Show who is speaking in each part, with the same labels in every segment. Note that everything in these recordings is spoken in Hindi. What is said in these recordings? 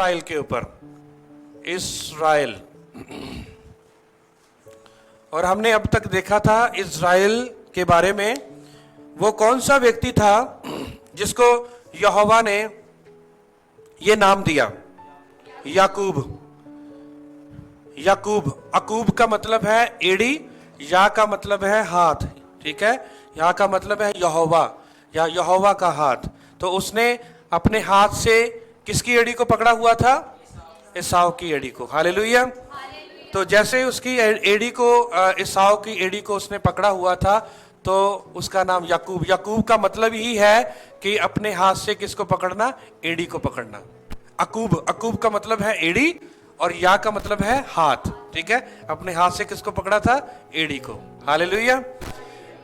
Speaker 1: इज़राइल के ऊपर, इज़राइल। और हमने अब तक देखा था इज़राइल के बारे में, वो कौन सा व्यक्ति था जिसको यहोवा ने ये नाम दिया, याकूब। याकूब, अकूब का मतलब है एड़ी, या का मतलब है हाथ, ठीक है। या का मतलब है यहोवा, या यहोवा का हाथ। तो उसने अपने हाथ से किसकी एड़ी को पकड़ा हुआ था? एसाव की एड़ी को। हालेलुया। तो जैसे उसकी एड़ी को, एसाव की एड़ी को उसने पकड़ा हुआ था, तो उसका नाम याकूब। याकूब का मतलब ही है कि अपने हाथ से किसको पकड़ना? एड़ी को पकड़ना। अकूब, अकूब का मतलब है एड़ी, और या का मतलब है हाथ, ठीक है। अपने हाथ से किसको पकड़ा था? एड़ी को। हालेलुया।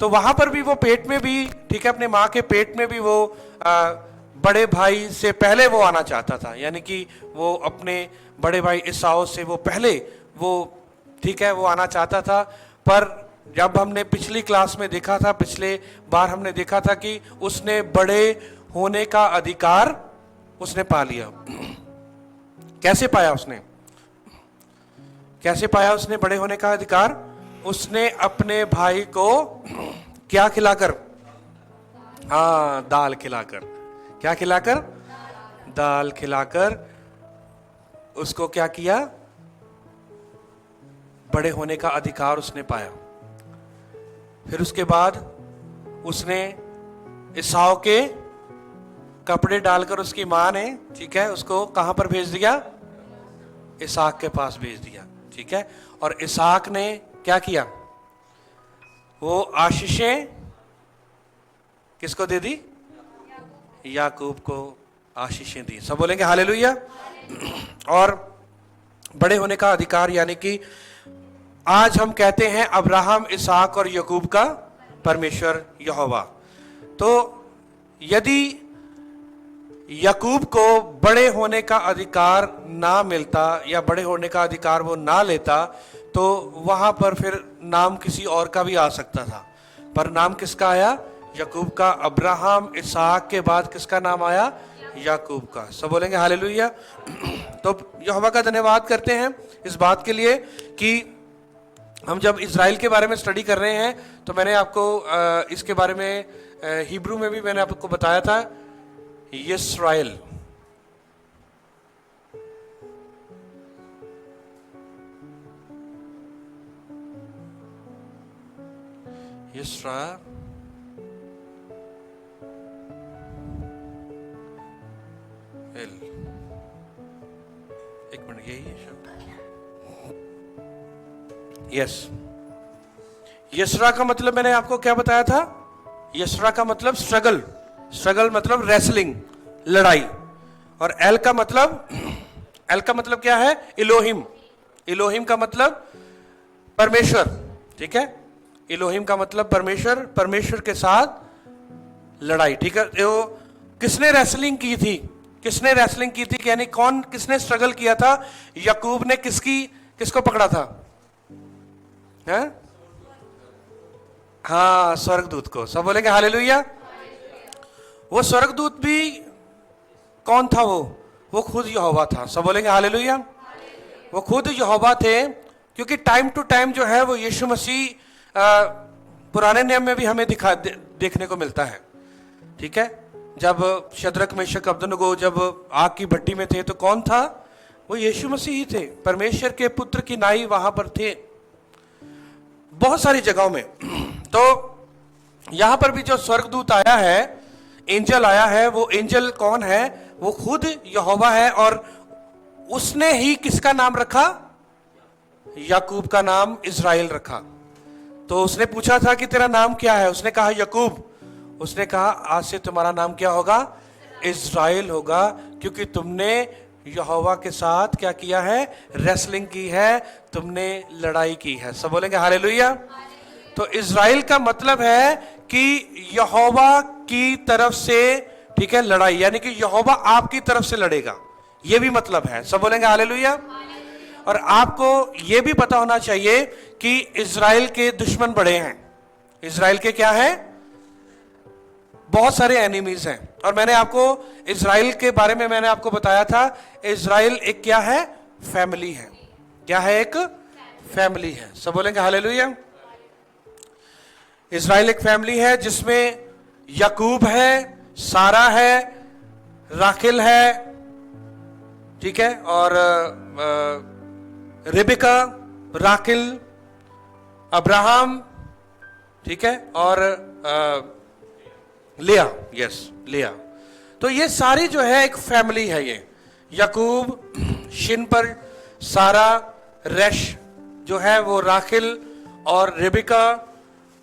Speaker 1: तो वहां पर भी वो पेट में भी, ठीक है, अपने माँ के पेट में भी वो बड़े भाई से पहले वो आना चाहता था, यानी कि वो अपने बड़े भाई एसाव से वो पहले वो, ठीक है, वो आना चाहता था। पर जब हमने पिछली क्लास में देखा था, पिछले बार हमने देखा था कि उसने बड़े होने का अधिकार उसने पा लिया। कैसे पाया उसने? कैसे पाया उसने बड़े होने का अधिकार? उसने अपने भाई को क्या खिलाकर? हाँ, दाल खिलाकर। क्या खिलाकर? दाल खिलाकर उसको क्या किया? बड़े होने का अधिकार उसने पाया। फिर उसके बाद उसने एसाव के कपड़े डालकर उसकी मां ने, ठीक है, उसको कहां पर भेज दिया? इसहाक के पास भेज दिया, ठीक है। और इसहाक ने क्या किया? वो आशीषें किसको दे दी? याकूब को आशीषें दी। सब बोलेंगे हालेलुया। और बड़े होने का अधिकार, यानी कि आज हम कहते हैं अब्राहम, इसहाक और याकूब का परमेश्वर यहोवा। तो यदि याकूब को बड़े होने का अधिकार ना मिलता, या बड़े होने का अधिकार वो ना लेता, तो वहां पर फिर नाम किसी और का भी आ सकता था। पर नाम किसका आया? याकूब का। अब्राहम, इसहाक के बाद किसका नाम आया? याकूब का। सब बोलेंगे हालेलुया। तो यहोवा का धन्यवाद करते हैं इस बात के लिए कि हम जब इज़राइल के बारे में स्टडी कर रहे हैं, तो मैंने आपको इसके बारे में हिब्रू में भी मैंने आपको बताया था, यिस्राएल। यिस्राएल, एक मिनट, यही है शब्द। यस, यिस्रा का मतलब मैंने आपको क्या बताया था? यिस्रा का मतलब स्ट्रगल। स्ट्रगल मतलब रेसलिंग, लड़ाई। और एल का मतलब क्या है? इलोहिम। इलोहिम का मतलब परमेश्वर, ठीक है। इलोहिम का मतलब परमेश्वर, परमेश्वर के साथ लड़ाई, ठीक है। तो किसने रेसलिंग की थी? किसने रेसलिंग की थी, यानी कौन, किसने स्ट्रगल किया था? याकूब ने किसको पकड़ा था? है? हाँ, स्वर्गदूत को। सब बोलेंगे हालेलुया। वो स्वर्गदूत भी कौन था? वो खुद यहोवा था। सब बोलेंगे हालेलुया। वो खुद यहोवा थे, क्योंकि टाइम टू टाइम जो है वो यीशु मसीह पुराने नियम में भी हमें देखने को मिलता है, ठीक है। जब शद्रक, मेशक, अबेदनगो जब आग की भट्टी में थे, तो कौन था? वो यीशु मसीह ही थे। परमेश्वर के पुत्र की नाई वहां पर थे, बहुत सारी जगहों में। तो यहां पर भी जो स्वर्गदूत आया है, एंजल आया है, वो एंजल कौन है? वो खुद यहोवा है। और उसने ही किसका नाम रखा? याकूब का नाम इज़राइल रखा। तो उसने पूछा था कि तेरा नाम क्या है? उसने कहा याकूब। उसने कहा आज से तुम्हारा नाम क्या होगा? इज़राइल होगा, क्योंकि तुमने यहोवा के साथ क्या किया है? रेसलिंग की है, तुमने लड़ाई की है। सब बोलेंगे हालेलुया। तो इज़राइल का मतलब है कि यहोवा की तरफ से, ठीक है, लड़ाई, यानी कि यहोवा आपकी तरफ से लड़ेगा, ये भी मतलब है। सब बोलेंगे हालेलुया। और आपको ये भी पता होना चाहिए कि इज़राइल के दुश्मन बड़े हैं। इज़राइल के क्या है? बहुत सारे एनिमीज हैं। और मैंने आपको इजराइल के बारे में मैंने आपको बताया था, इजराइल एक क्या है? फैमिली है। क्या है? एक फैमिली है। सब बोलेंगे हालेलुया। इजराइल एक फैमिली है जिसमें याकूब है, सारा है, राखिल है, ठीक है, और रिबिका, राखिल, अब्राहम, ठीक है, और लिया, यस लिया। तो ये सारी जो है एक फैमिली है। ये याकूब, शिनपर, सारा, रेश जो है वो राखिल और रिबिका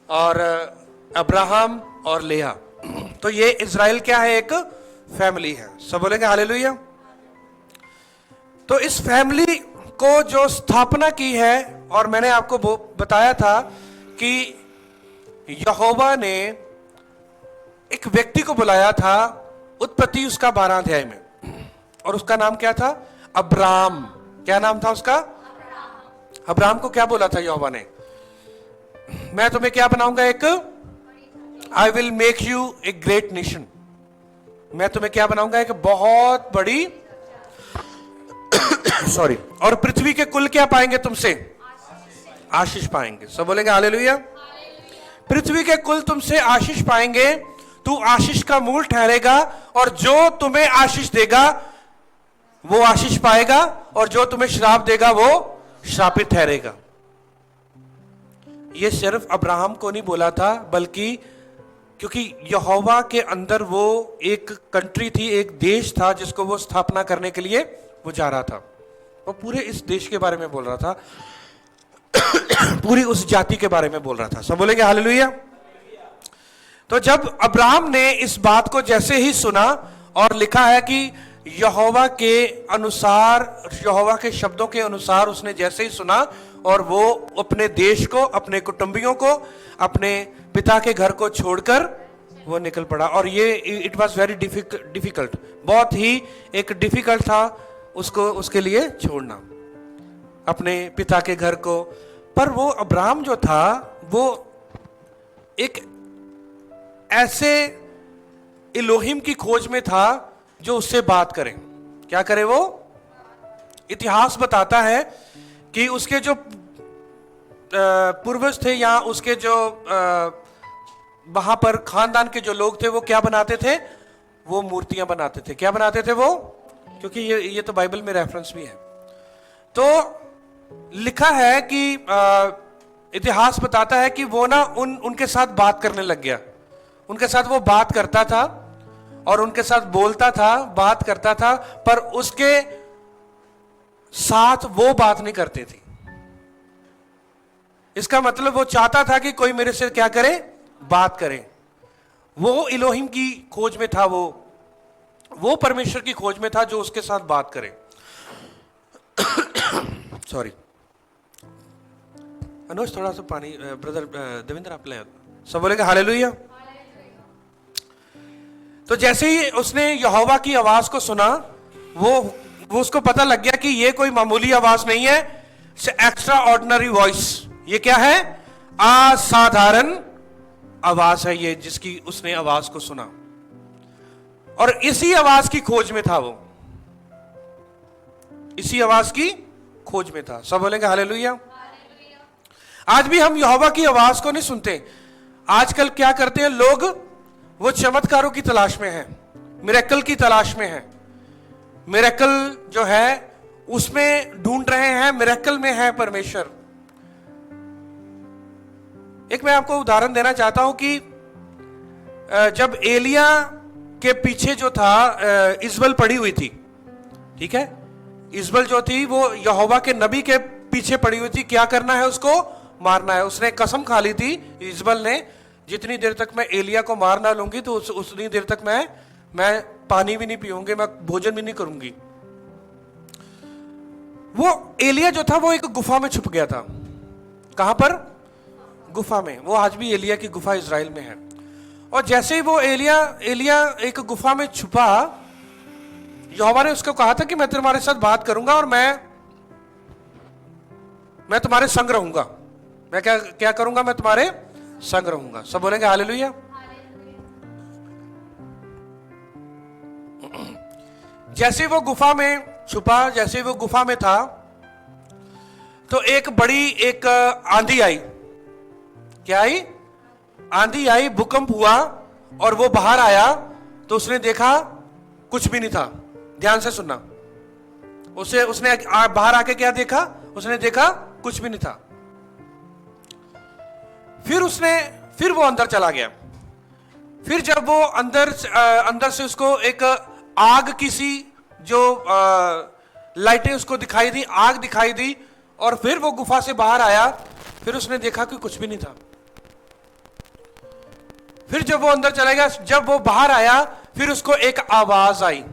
Speaker 1: और अब्राहम और लिया। तो ये इजराइल क्या है? एक फैमिली है। सब बोलेंगे हालेलुया। तो इस फैमिली को जो स्थापना की है, और मैंने आपको बताया था कि यहोवा ने एक व्यक्ति को बुलाया था उत्पत्ति उसका 12 अध्याय में, और उसका नाम क्या था? अब्राम। क्या नाम था उसका? अब्राम को क्या बोला था यहोवा ने? मैं तुम्हें क्या बनाऊंगा? एक I will make U a great nation. मैं तुम्हें क्या बनाऊंगा? एक बहुत बड़ी सॉरी। और पृथ्वी के कुल क्या पाएंगे तुमसे? आशीष पाएंगे। सब बोलेंगे हालेलुया। पृथ्वी के कुल तुमसे आशीष पाएंगे, तू आशीष का मूल ठहरेगा, और जो तुम्हें आशीष देगा वो आशीष पाएगा, और जो तुम्हें श्राप देगा वो श्रापित ठहरेगा। ये सिर्फ अब्राहम को नहीं बोला था, बल्कि क्योंकि यहोवा के अंदर वो एक कंट्री थी, एक देश था जिसको वो स्थापना करने के लिए वो जा रहा था। वो पूरे इस देश के बारे में बोल रहा था, पूरी उस जाति के बारे में बोल रहा था। सब बोलेंगे हालेलुया। तो जब अब्राहम ने इस बात को जैसे ही सुना, और लिखा है कि यहोवा के अनुसार, यहोवा के शब्दों के अनुसार उसने जैसे ही सुना, और वो अपने देश को, अपने कुटुंबियों को, अपने पिता के घर को छोड़कर वो निकल पड़ा। और ये इट वॉज वेरी डिफिकल्ट, बहुत ही एक डिफिकल्ट था उसको, उसके लिए छोड़ना अपने पिता के घर को। पर वो अब्राहम जो था वो एक ऐसे इलोहिम की खोज में था जो उससे बात करे। क्या करे वो? इतिहास बताता है कि उसके जो पूर्वज थे, या उसके जो वहां पर खानदान के जो लोग थे, वो क्या बनाते थे? वो मूर्तियां बनाते थे। क्या बनाते थे वो? क्योंकि ये तो बाइबल में रेफरेंस भी है। तो लिखा है कि इतिहास बताता है कि वो ना उनके साथ बात करने लग गया। उनके साथ वो बात करता था और उनके साथ बोलता था, बात करता था, पर उसके साथ वो बात नहीं करती थी। इसका मतलब वो चाहता था कि कोई मेरे से क्या करे? बात करे। वो इलोहिम की खोज में था, वो परमेश्वर की खोज में था जो उसके साथ बात करे। सॉरी अनुज, थोड़ा सा पानी ब्रदर देवेंद्र आप ले। सब बोलेगा हालेलुया। तो जैसे ही उसने यहोवा की आवाज को सुना, वो उसको पता लग गया कि ये कोई मामूली आवाज नहीं है, एक्स्ट्रा ऑर्डिनरी वॉइस। ये क्या है? असाधारण आवाज है ये, जिसकी उसने आवाज को सुना, और इसी आवाज की खोज में था वो, इसी आवाज की खोज में था। सब बोलेंगे हालेलुया। आज भी हम यहोवा की आवाज को नहीं सुनते। आजकल क्या करते हैं लोग? वो चमत्कारों की तलाश में है, मिरेकल की तलाश में है। मिरेकल जो है उसमें ढूंढ रहे हैं, मिरेकल में है परमेश्वर। एक मैं आपको उदाहरण देना चाहता हूं कि जब एलिया के पीछे जो था इजबल पड़ी हुई थी, ठीक है, इजबल जो थी वो यहोवा के नबी के पीछे पड़ी हुई थी। क्या करना है? उसको मारना है। उसने कसम खा ली थी इजबल ने, जितनी देर तक मैं एलिया को मार ना लूंगी तो उतनी देर तक मैं पानी भी नहीं पीऊंगी, मैं भोजन भी नहीं करूंगी। वो एलिया जो था वो एक गुफा में छुप गया था। कहां पर? गुफा में। वो आज भी एलिया की गुफा इजराइल में है। और जैसे ही वो एलिया एक गुफा में छुपा, यहोवा ने उसको कहा था कि मैं तुम्हारे साथ बात करूंगा और मैं तुम्हारे संग रहूंगा। मैं क्या करूंगा? मैं तुम्हारे संग रहूंगा। सब बोलेंगे हालेलुया। जैसे वो गुफा में छुपा, जैसे वो गुफा में था, तो एक बड़ी एक आंधी आई। क्या आई? आंधी आई, भूकंप हुआ, और वो बाहर आया तो उसने देखा कुछ भी नहीं था। ध्यान से सुनना, उसने बाहर आके क्या देखा? उसने देखा कुछ भी नहीं था। फिर वो अंदर चला गया। फिर जब वो अंदर से उसको एक आग की सी जो लाइटें उसको दिखाई दी, आग दिखाई दी, और फिर वो गुफा से बाहर आया। फिर उसने देखा कि कुछ भी नहीं था। फिर जब वो अंदर चला गया, जब वो बाहर आया, फिर उसको एक आवाज आई।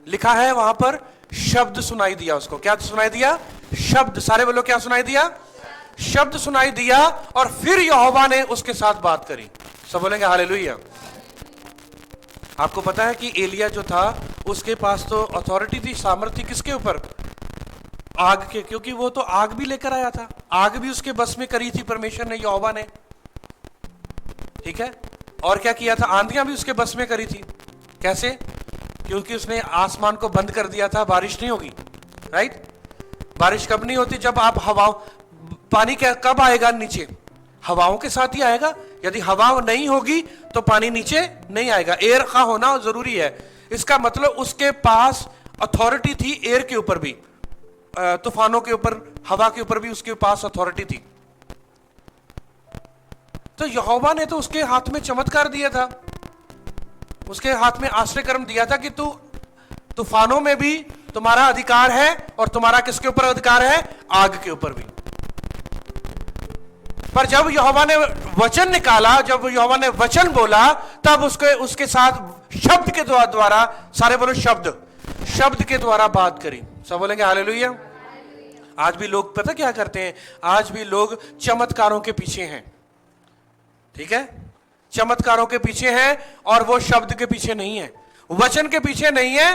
Speaker 1: लिखा है वहां पर, शब्द सुनाई दिया उसको। क्या सुनाई दिया? शब्द। सारे बोलो, क्या सुनाई दिया? शब्द सुनाई दिया। और फिर यहोवा ने उसके साथ बात करी। सब बोलेंगे हालेलुया। आपको पता है कि एलिया जो था, उसके पास तो अथॉरिटी थी, सामर्थ्य किसके ऊपर? आग के, क्योंकि वो तो आग भी लेकर आया था। आग भी उसके बस में करी थी परमेश्वर ने, यहोवा ने। ठीक है। और क्या किया था? आंधियां भी उसके बस में करी थी। कैसे? क्योंकि उसने आसमान को बंद कर दिया था, बारिश नहीं होगी। राइट? बारिश कब नहीं होती? जब आप पानी कब आएगा नीचे? हवाओं के साथ ही आएगा। यदि हवा नहीं होगी तो पानी नीचे नहीं आएगा। एयर का होना जरूरी है। इसका मतलब उसके पास अथॉरिटी थी, एयर के ऊपर भी, तूफानों के ऊपर, हवा के ऊपर भी उसके पास अथॉरिटी थी। तो यहोवा ने तो उसके हाथ में चमत्कार दिया था, उसके हाथ में आश्रय कर्म दिया था कि तू तूफानों में भी तुम्हारा अधिकार है, और तुम्हारा किसके ऊपर अधिकार है? आग के ऊपर भी। पर जब यहोवा ने वचन निकाला, जब यहोवा ने वचन बोला, तब उसके साथ शब्द के द्वारा, सारे बोलो शब्द के द्वारा बात करी। सब बोलेंगे हालेलुया। आज भी लोग पता क्या करते हैं? आज भी लोग चमत्कारों के पीछे हैं। ठीक है, चमत्कारों के पीछे हैं, और वो शब्द के पीछे नहीं है, वचन के पीछे नहीं है,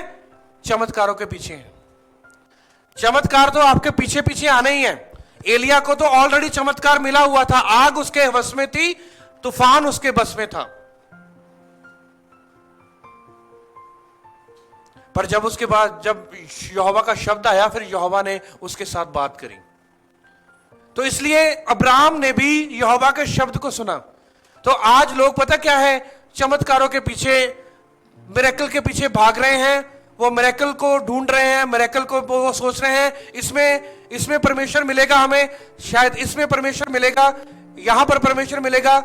Speaker 1: चमत्कारों के पीछे है। चमत्कार तो आपके पीछे पीछे आने ही है। एलिया को तो ऑलरेडी चमत्कार मिला हुआ था, आग उसके बस में थी, तूफान उसके बस में था। पर जब उसके बाद जब यहोवा का शब्द आया, फिर यहोवा ने उसके साथ बात करी। तो इसलिए अब्राहम ने भी यहोवा के शब्द को सुना। तो आज लोग पता क्या है? चमत्कारों के पीछे, मिरेकल के पीछे भाग रहे हैं। वो मिरेकल को ढूंढ रहे हैं, मिरेकल को वो सोच रहे हैं इसमें परमेश्वर मिलेगा हमें, शायद इसमें परमेश्वर मिलेगा, यहां पर परमेश्वर मिलेगा।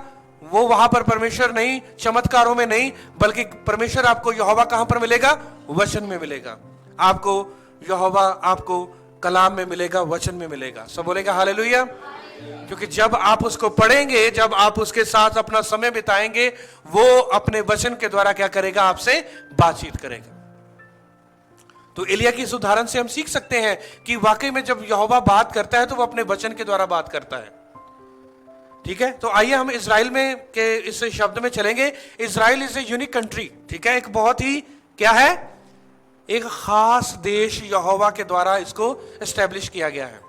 Speaker 1: वो वहां पर परमेश्वर नहीं, चमत्कारों में नहीं, बल्कि परमेश्वर आपको यहोवा कहां पर मिलेगा? वचन में मिलेगा। आपको यहोवा आपको कलाम में मिलेगा, वचन में मिलेगा। सब बोलेगा हालेलुया। क्योंकि जब आप उसको पढ़ेंगे, जब आप उसके साथ अपना समय बिताएंगे, वो अपने वचन के द्वारा क्या करेगा? आपसे बातचीत करेगा। तो एलिया की इस उदाहरण से हम सीख सकते हैं कि वाकई में जब यहोवा बात करता है तो वो अपने वचन के द्वारा बात करता है। ठीक है। तो आइए हम इजराइल में के इस शब्द में चलेंगे। Israel is a unique country. ठीक है, एक बहुत ही क्या है? एक खास देश यहोवा के द्वारा इसको एस्टेब्लिश किया गया है।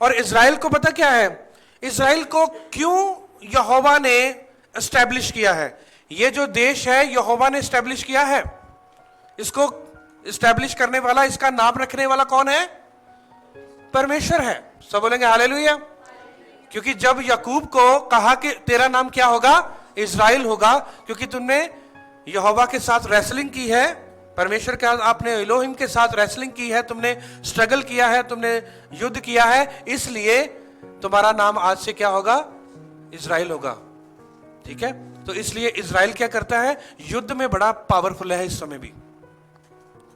Speaker 1: और इजराइल को पता क्या है? इजराइल को क्यों यहोवा ने एस्टेब्लिश किया है? ये जो देश है यहोवा ने एस्टेब्लिश किया है। इसको एस्टेब्लिश करने वाला, इसका नाम रखने वाला कौन है? परमेश्वर है। सब बोलेंगे हालेलुया। क्योंकि जब याकूब को कहा कि तेरा नाम क्या होगा? इजराइल होगा, क्योंकि तुमने यहोवा के साथ रेसलिंग की है, परमेश्वर के आपने एलोहिम के साथ रेसलिंग की है, तुमने स्ट्रगल किया है, तुमने युद्ध किया है, इसलिए तुम्हारा नाम आज से क्या होगा? इजराइल होगा। ठीक है। तो इसलिए इजराइल क्या करता है? युद्ध में बड़ा पावरफुल है इस समय भी।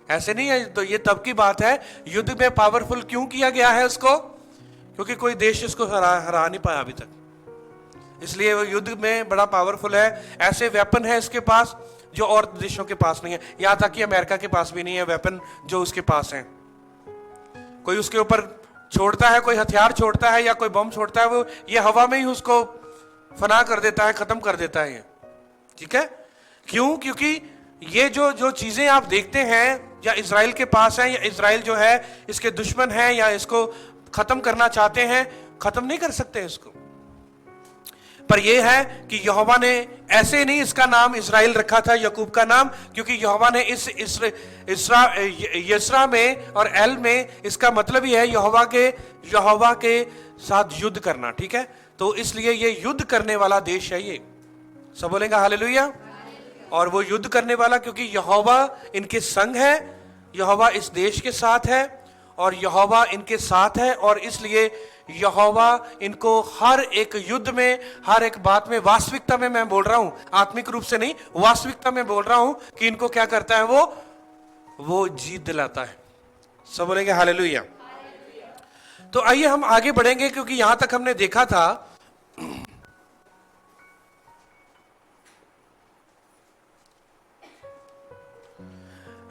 Speaker 1: ऐसे नहीं है, तो ये तब की बात है। युद्ध में पावरफुल क्यों किया गया है उसको? क्योंकि कोई देश इसको हरा नहीं पाया अभी तक, इसलिए वो युद्ध में बड़ा पावरफुल है। ऐसे वेपन है इसके पास जो और देशों के पास नहीं है। यहां तक कि अमेरिका के पास भी नहीं है वेपन जो उसके पास है। कोई उसके ऊपर छोड़ता है, कोई हथियार छोड़ता है या कोई बम छोड़ता है, वो ये हवा में ही उसको फना कर देता है, खत्म कर देता है ये। ठीक है। क्यों? क्योंकि ये जो चीजें आप देखते हैं या इजराइल के पास है, या इजराइल जो है इसके दुश्मन है या इसको खत्म करना चाहते हैं, खत्म नहीं कर सकते इसको। पर यह है कि यहोवा ने ऐसे नहीं इसका नाम इस्राएल रखा था, याकूब का नाम, क्योंकि यहोवा ने इस यस्रा में और एल में इसका मतलब ही है यहोवा के साथ युद्ध करना, ठीक है। तो इसलिए ये युद्ध करने वाला देश है ये, सब बोलेंगे हालेलुया। और वो युद्ध करने वाला क्योंकि यहोवा इनके संग है, यहोवा इस देश के साथ है और यहोवा इनके साथ है, और इसलिए यहोवा इनको हर एक युद्ध में, हर एक बात में, वास्तविकता में मैं बोल रहा हूं, आत्मिक रूप से नहीं, वास्तविकता में बोल रहा हूं कि इनको क्या करता है, वो जीत दिलाता है। सब बोलेंगे हालेलुया। तो आइए हम आगे बढ़ेंगे, क्योंकि यहां तक हमने देखा था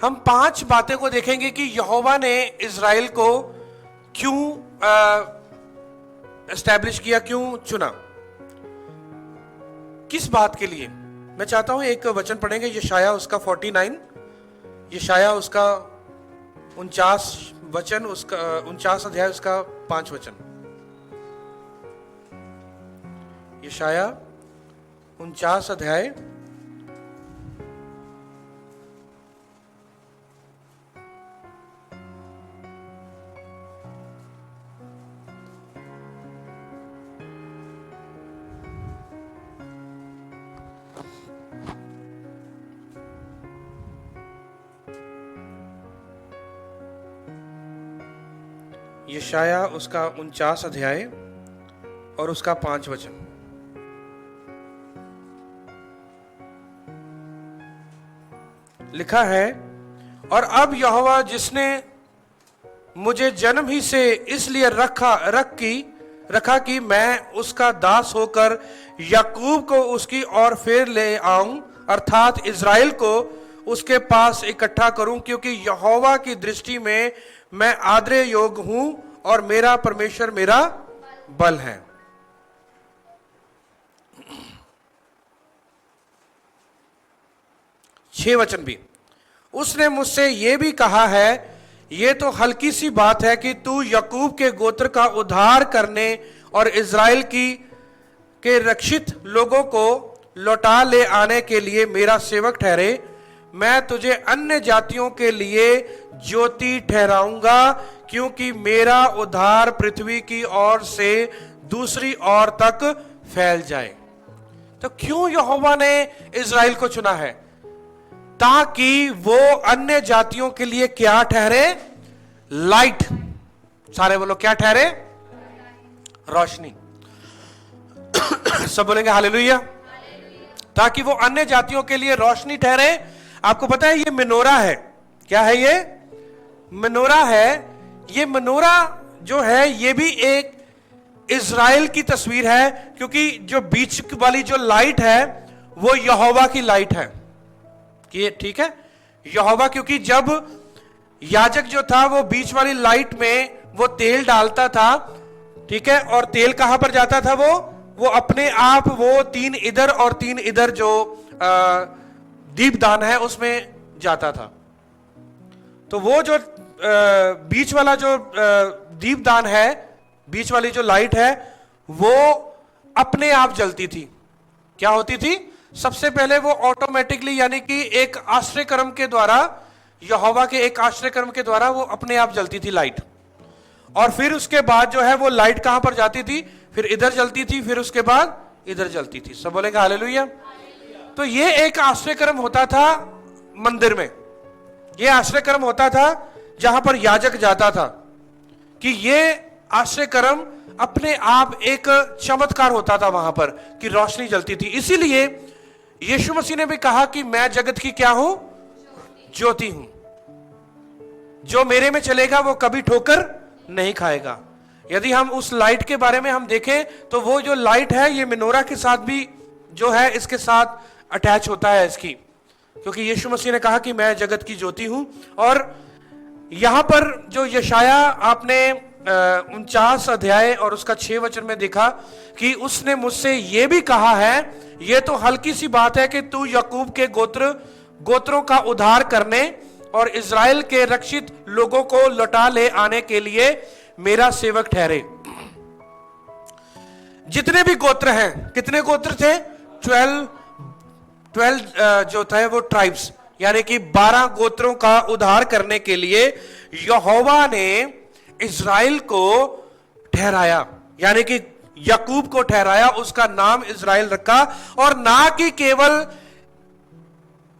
Speaker 1: हम 5 बातें को देखेंगे कि यहोवा ने इज़राइल को क्यों एस्टैब्लिश किया, क्यों चुना, किस बात के लिए। मैं चाहता हूं एक वचन पढ़ेंगे, यशाया उसका 49, यशाया उसका 49 वचन, उसका 49 अध्याय उसका 5 वचन। यशाया 49 अध्याय यशाया उसका 49 अध्याय और उसका 5 वचन। लिखा है, और अब यहोवा जिसने मुझे जन्म ही से इसलिए रखा कि मैं उसका दास होकर याकूब को उसकी ओर फिर ले आऊं, अर्थात इज़राइल को उसके पास इकट्ठा करूं, क्योंकि यहोवा की दृष्टि में मैं आदरे योग्य हूं और मेरा परमेश्वर मेरा बल है। छह वचन भी, उसने मुझसे यह भी कहा है, यह तो हल्की सी बात है कि तू याकूब के गोत्र का उद्धार करने और इज़राइल के रक्षित लोगों को लौटा ले आने के लिए मेरा सेवक ठहरे। मैं तुझे अन्य जातियों के लिए ज्योति ठहराऊंगा, क्योंकि मेरा उद्धार पृथ्वी की ओर से दूसरी ओर तक फैल जाए। तो क्यों यहोवा ने इज़राइल को चुना है? ताकि वो अन्य जातियों के लिए क्या ठहरे? लाइट। सारे बोलो क्या ठहरे? रोशनी। सब बोलेंगे हालेलुया। ताकि वो अन्य जातियों के लिए रोशनी ठहरे। आपको पता है ये मेनोरा है, क्या है ये? मेनोरा है। ये मेनोरा जो है ये भी एक इज़राइल की तस्वीर है, क्योंकि जो बीच वाली जो लाइट है वो यहोवा की लाइट है। कि ठीक है, यहोवा, क्योंकि जब याजक जो था वो बीच वाली लाइट में वो तेल डालता था, ठीक है, और तेल कहां पर जाता था? वो अपने आप वो 3 इधर और 3 इधर जो दीपदान है उसमें जाता था। तो वो जो बीच वाला जो दीपदान है, बीच वाली जो लाइट है, वो अपने आप जलती थी। क्या होती थी? सबसे पहले वो ऑटोमेटिकली, यानी कि एक आश्रय कर्म के द्वारा, यहोवा के एक आश्रय कर्म के द्वारा वो अपने आप जलती थी लाइट। और फिर उसके बाद जो है वो लाइट कहां पर जाती थी? फिर इधर जलती थी, फिर उसके बाद इधर जलती थी। सब बोलेंगे हालेलुया। तो ये एक आश्रय कर्म होता था मंदिर में, ये आश्रय कर्म होता था जहां पर याजक जाता था, कि ये आश्रय कर्म अपने आप एक चमत्कार होता था वहां पर, कि रोशनी जलती थी। इसीलिए यीशु मसीह ने भी कहा कि मैं जगत की क्या हूं? ज्योति हूं। जो मेरे में चलेगा वो कभी ठोकर नहीं खाएगा। यदि हम उस लाइट के बारे में हम देखें तो वो जो लाइट है ये मेनोरा के साथ भी जो है इसके साथ अटैच होता है इसकी, क्योंकि यीशु मसीह ने कहा कि मैं जगत की ज्योति हूं। और यहां पर जो यशाया आपने 49 अध्याय और उसका 6 वचन में देखा कि उसने मुझसे यह भी कहा है, यह तो हल्की सी बात है कि तू याकूब के गोत्रों का उद्धार करने और इज़राइल के रक्षित लोगों को लौटा ले आने के लिए मेरा सेवक ठहरे। जितने भी गोत्र हैं, कितने गोत्र थे? 12 जो थे वो ट्राइब्स, यानी कि 12 गोत्रों का उद्धार करने के लिए यहोवा ने इज़राइल को ठहराया, यानी कि याकूब को ठहराया, उसका नाम इज़राइल रखा। और ना कि केवल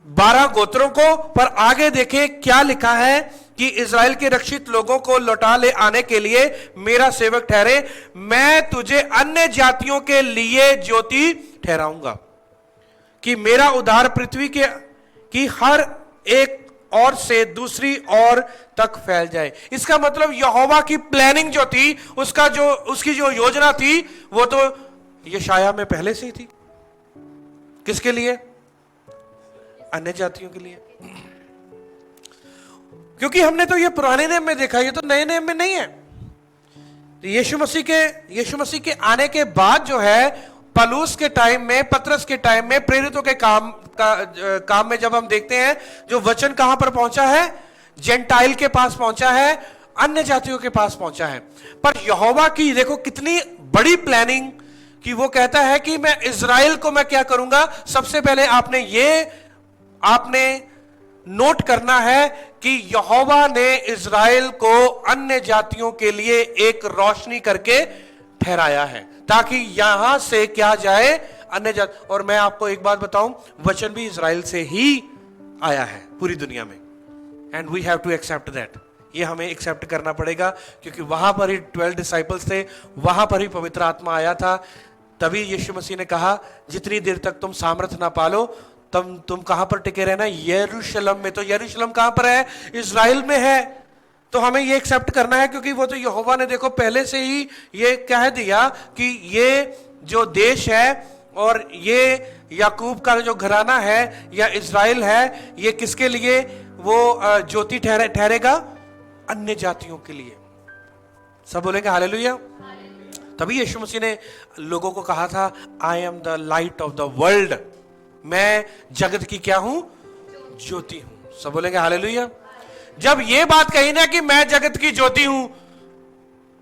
Speaker 1: 12 गोत्रों को, पर आगे देखें क्या लिखा है कि इज़राइल के रक्षित लोगों को लौटा ले आने के लिए मेरा सेवक ठहरे, मैं तुझे अन्य जातियों के लिए ज्योति ठहराऊंगा कि मेरा उद्धार पृथ्वी के की हर एक और से दूसरी और तक फैल जाए। इसका मतलब यहोवा की प्लानिंग जो थी, उसकी जो योजना थी, वो तो यशाया में पहले से ही थी। किसके लिए? अन्य जातियों के लिए। क्योंकि हमने तो ये पुराने नियम में देखा, ये तो नए नियम में नहीं है। यीशु मसीह के आने के बाद जो है, पलूस के टाइम में, पतरस के टाइम में, प्रेरितों के काम में जब हम देखते हैं, जो वचन कहां पर पहुंचा है? जेंटाइल के पास पहुंचा है, अन्य जातियों के पास पहुंचा है। पर यहोवा की देखो कितनी बड़ी प्लानिंग कि वो कहता है कि मैं इज़राइल को मैं क्या करूंगा। सबसे पहले आपने नोट करना है कि यहोवा ने इज़राइल को अन्य जातियों के लिए एक रोशनी करके ठहराया है, ताकि यहां से क्या जाए? अन्य जाति। और मैं आपको एक बात बताऊं, वचन भी इज़राइल से ही आया है पूरी दुनिया में, and we have to accept that. ये हमें एक्सेप्ट करना पड़ेगा, क्योंकि वहां पर ही 12 डिसाइपल्स थे, वहां पर ही पवित्र आत्मा आया था। तभी यीशु मसीह ने कहा, जितनी देर तक तुम सामर्थ ना पालो तुम कहां पर टिके रहना? यरूशलेम में। तो यरूशलेम कहां पर है? इज़राइल में है। तो हमें ये एक्सेप्ट करना है, क्योंकि वो तो यहोवा ने देखो पहले से ही ये कह दिया कि ये जो देश है और ये याकूब का जो घराना है या इज़राइल है, ये किसके लिए वो ज्योति ठहरेगा? अन्य जातियों के लिए। सब बोलेंगे हालेलुया। तभी यीशु मसीह ने लोगों को कहा था, I am the light of the world. मैं जगत की क्या हूं? ज्योति हूं। सब बोलेंगे हालेलुया। जब ये बात कही ना कि मैं जगत की ज्योति हूं,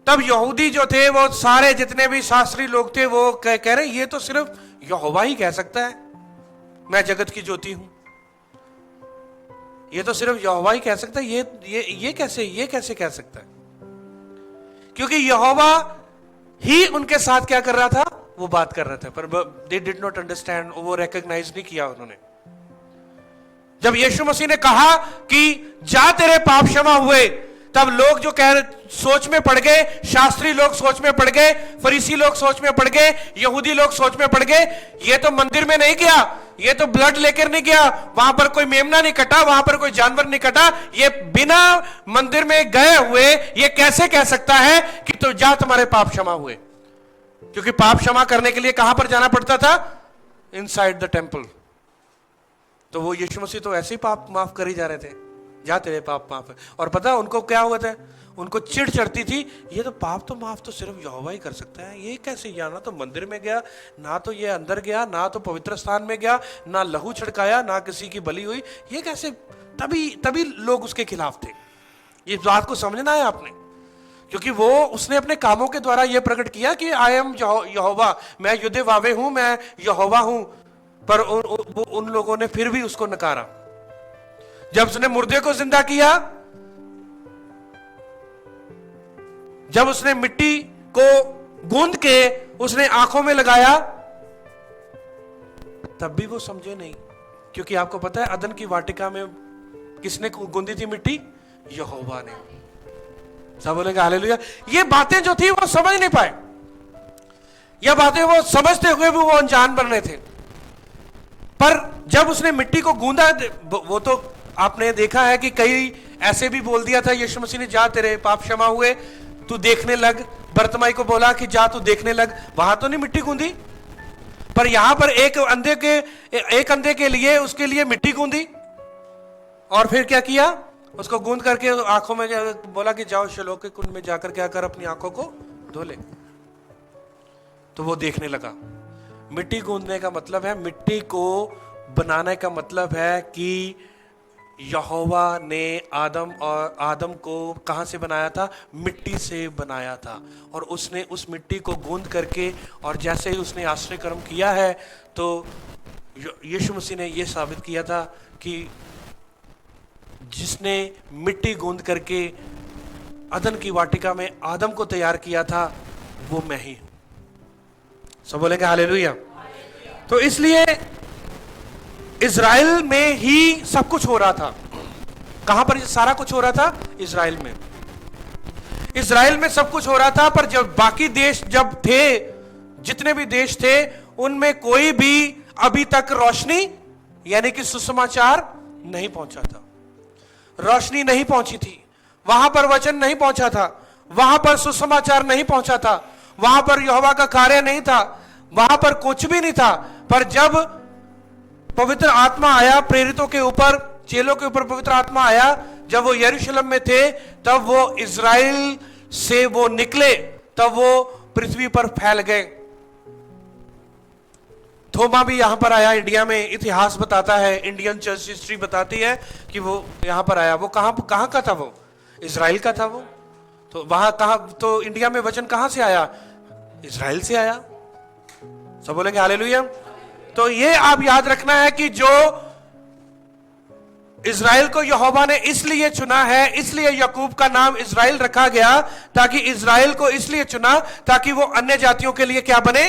Speaker 1: तब यहूदी जो थे, वो सारे जितने भी शास्त्री लोग थे, वो कह रहे ये तो सिर्फ यहोवा ही कह सकता है मैं जगत की ज्योति हूं। ये तो सिर्फ यहोवा ही कह सकता है, ये कैसे कह सकता है? क्योंकि यहोवा ही उनके साथ क्या कर रहा था? वो बात कर रहा था, पर दे डिड नॉट अंडरस्टैंड, वो रिकॉग्नाइज नहीं किया उन्होंने। जब यीशु मसीह ने कहा कि जा तेरे पाप क्षमा हुए, तब लोग जो सोच में पड़ गए, शास्त्री लोग सोच में पड़ गए, फरीसी लोग सोच में पड़ गए, यहूदी लोग सोच में पड़ गए, ये तो मंदिर में नहीं गया, ये तो ब्लड लेकर नहीं गया, वहां पर कोई मेमना नहीं कटा, वहां पर कोई जानवर नहीं कटा, ये बिना मंदिर में गए हुए ये कैसे कह सकता है कि तो जा तुम्हारे पाप क्षमा हुए? क्योंकि पाप क्षमा करने के लिए कहां पर जाना पड़ता था? Inside the temple. तो वो यीशु मसीह तो ऐसे ही पाप माफ कर ही जा रहे थे, जा तेरे पाप माफ है। और पता उनको क्या हुआ था? उनको चिढ़ चढ़ती थी, ये तो पाप तो माफ तो सिर्फ यहोवा ही कर सकता है, ये कैसे? या ना तो मंदिर में गया, ना तो ये अंदर गया, ना तो पवित्र स्थान में गया, ना लहू छिड़काया, ना किसी की बलि हुई, ये कैसे? तभी लोग उसके खिलाफ थे। ये बात को समझना है आपने, क्योंकि वो उसने अपने कामों के द्वारा यह प्रकट किया कि आई एम यहोवा, मैं युद्धे वावे हूं, मैं यहोवा हूं। पर उन लोगों ने फिर भी उसको नकारा। जब उसने मुर्दे को जिंदा किया, जब उसने मिट्टी को गूंद के उसने आंखों में लगाया, तब भी वो समझे नहीं। क्योंकि आपको पता है अदन की वाटिका में किसने गूंदी थी मिट्टी? यहोवा ने। सब बोलेंगे हालेलुया। ये बातें जो थी वो समझ नहीं पाए, ये बातें वो समझते हुए भी वो अनजान बन रहे थे। पर जब उसने मिट्टी को गूंदा, वो तो आपने देखा है कि कई ऐसे भी बोल दिया था यीशु मसीह ने, जा तेरे पाप क्षमा हुए, तू देखने लग। बर्तमाई को बोला कि जा तू देखने लग, वहां तो नहीं मिट्टी गूंदी, पर यहां पर एक अंधे के लिए उसके लिए मिट्टी गूंदी। और फिर क्या किया? उसको गूंद करके आंखों में बोला कि जाओ शिलोह के कुंड में जाकर क्या कर, अपनी आंखों को धो ले। तो वो देखने लगा। मिट्टी गूंदने का मतलब है, मिट्टी को बनाने का मतलब है कि यहोवा ने आदम को कहाँ से बनाया था? मिट्टी से बनाया था। और उसने उस मिट्टी को गूंद करके, और जैसे ही उसने आश्रय कर्म किया है, तो यीशु मसीह ने यह साबित किया था कि जिसने मिट्टी गूंद करके अदन की वाटिका में आदम को तैयार किया था, वो मैं ही हूं। सब बोलेंगे हालेलुया। तो इसलिए इज़राइल में ही सब कुछ हो रहा था। कहां पर सारा कुछ हो रहा था? इज़राइल में। इज़राइल में सब कुछ हो रहा था। पर जब बाकी देश जब थे, जितने भी देश थे, उनमें कोई भी अभी तक रोशनी यानी कि सुसमाचार नहीं पहुंचा था। रोशनी नहीं पहुंची थी, वहां पर वचन नहीं पहुंचा था, वहां पर सुसमाचार नहीं पहुंचा था, वहां पर यहोवा का कार्य नहीं था, वहां पर कुछ भी नहीं था। पर जब पवित्र आत्मा आया प्रेरितों के ऊपर, चेलों के ऊपर पवित्र आत्मा आया, जब वो यरूशलेम में थे, तब वो इज़राइल से वो निकले, तब वो पृथ्वी पर फैल गए। थोमा भी यहां पर आया इंडिया में। इतिहास बताता है, इंडियन चर्च हिस्ट्री बताती है कि वो यहां पर आया। वो कहां का था? वो इज़राइल का था। वो तो वहां कहां, तो इंडिया में वचन कहां से आया? इज़राइल से आया। सब बोलेंगे हालेलुया। तो ये आप याद रखना है कि जो इज़राइल को यहोवा ने इसलिए चुना है, इसलिए याकूब का नाम इज़राइल रखा गया, ताकि इज़राइल को इसलिए चुना ताकि वो अन्य जातियों के लिए क्या बने?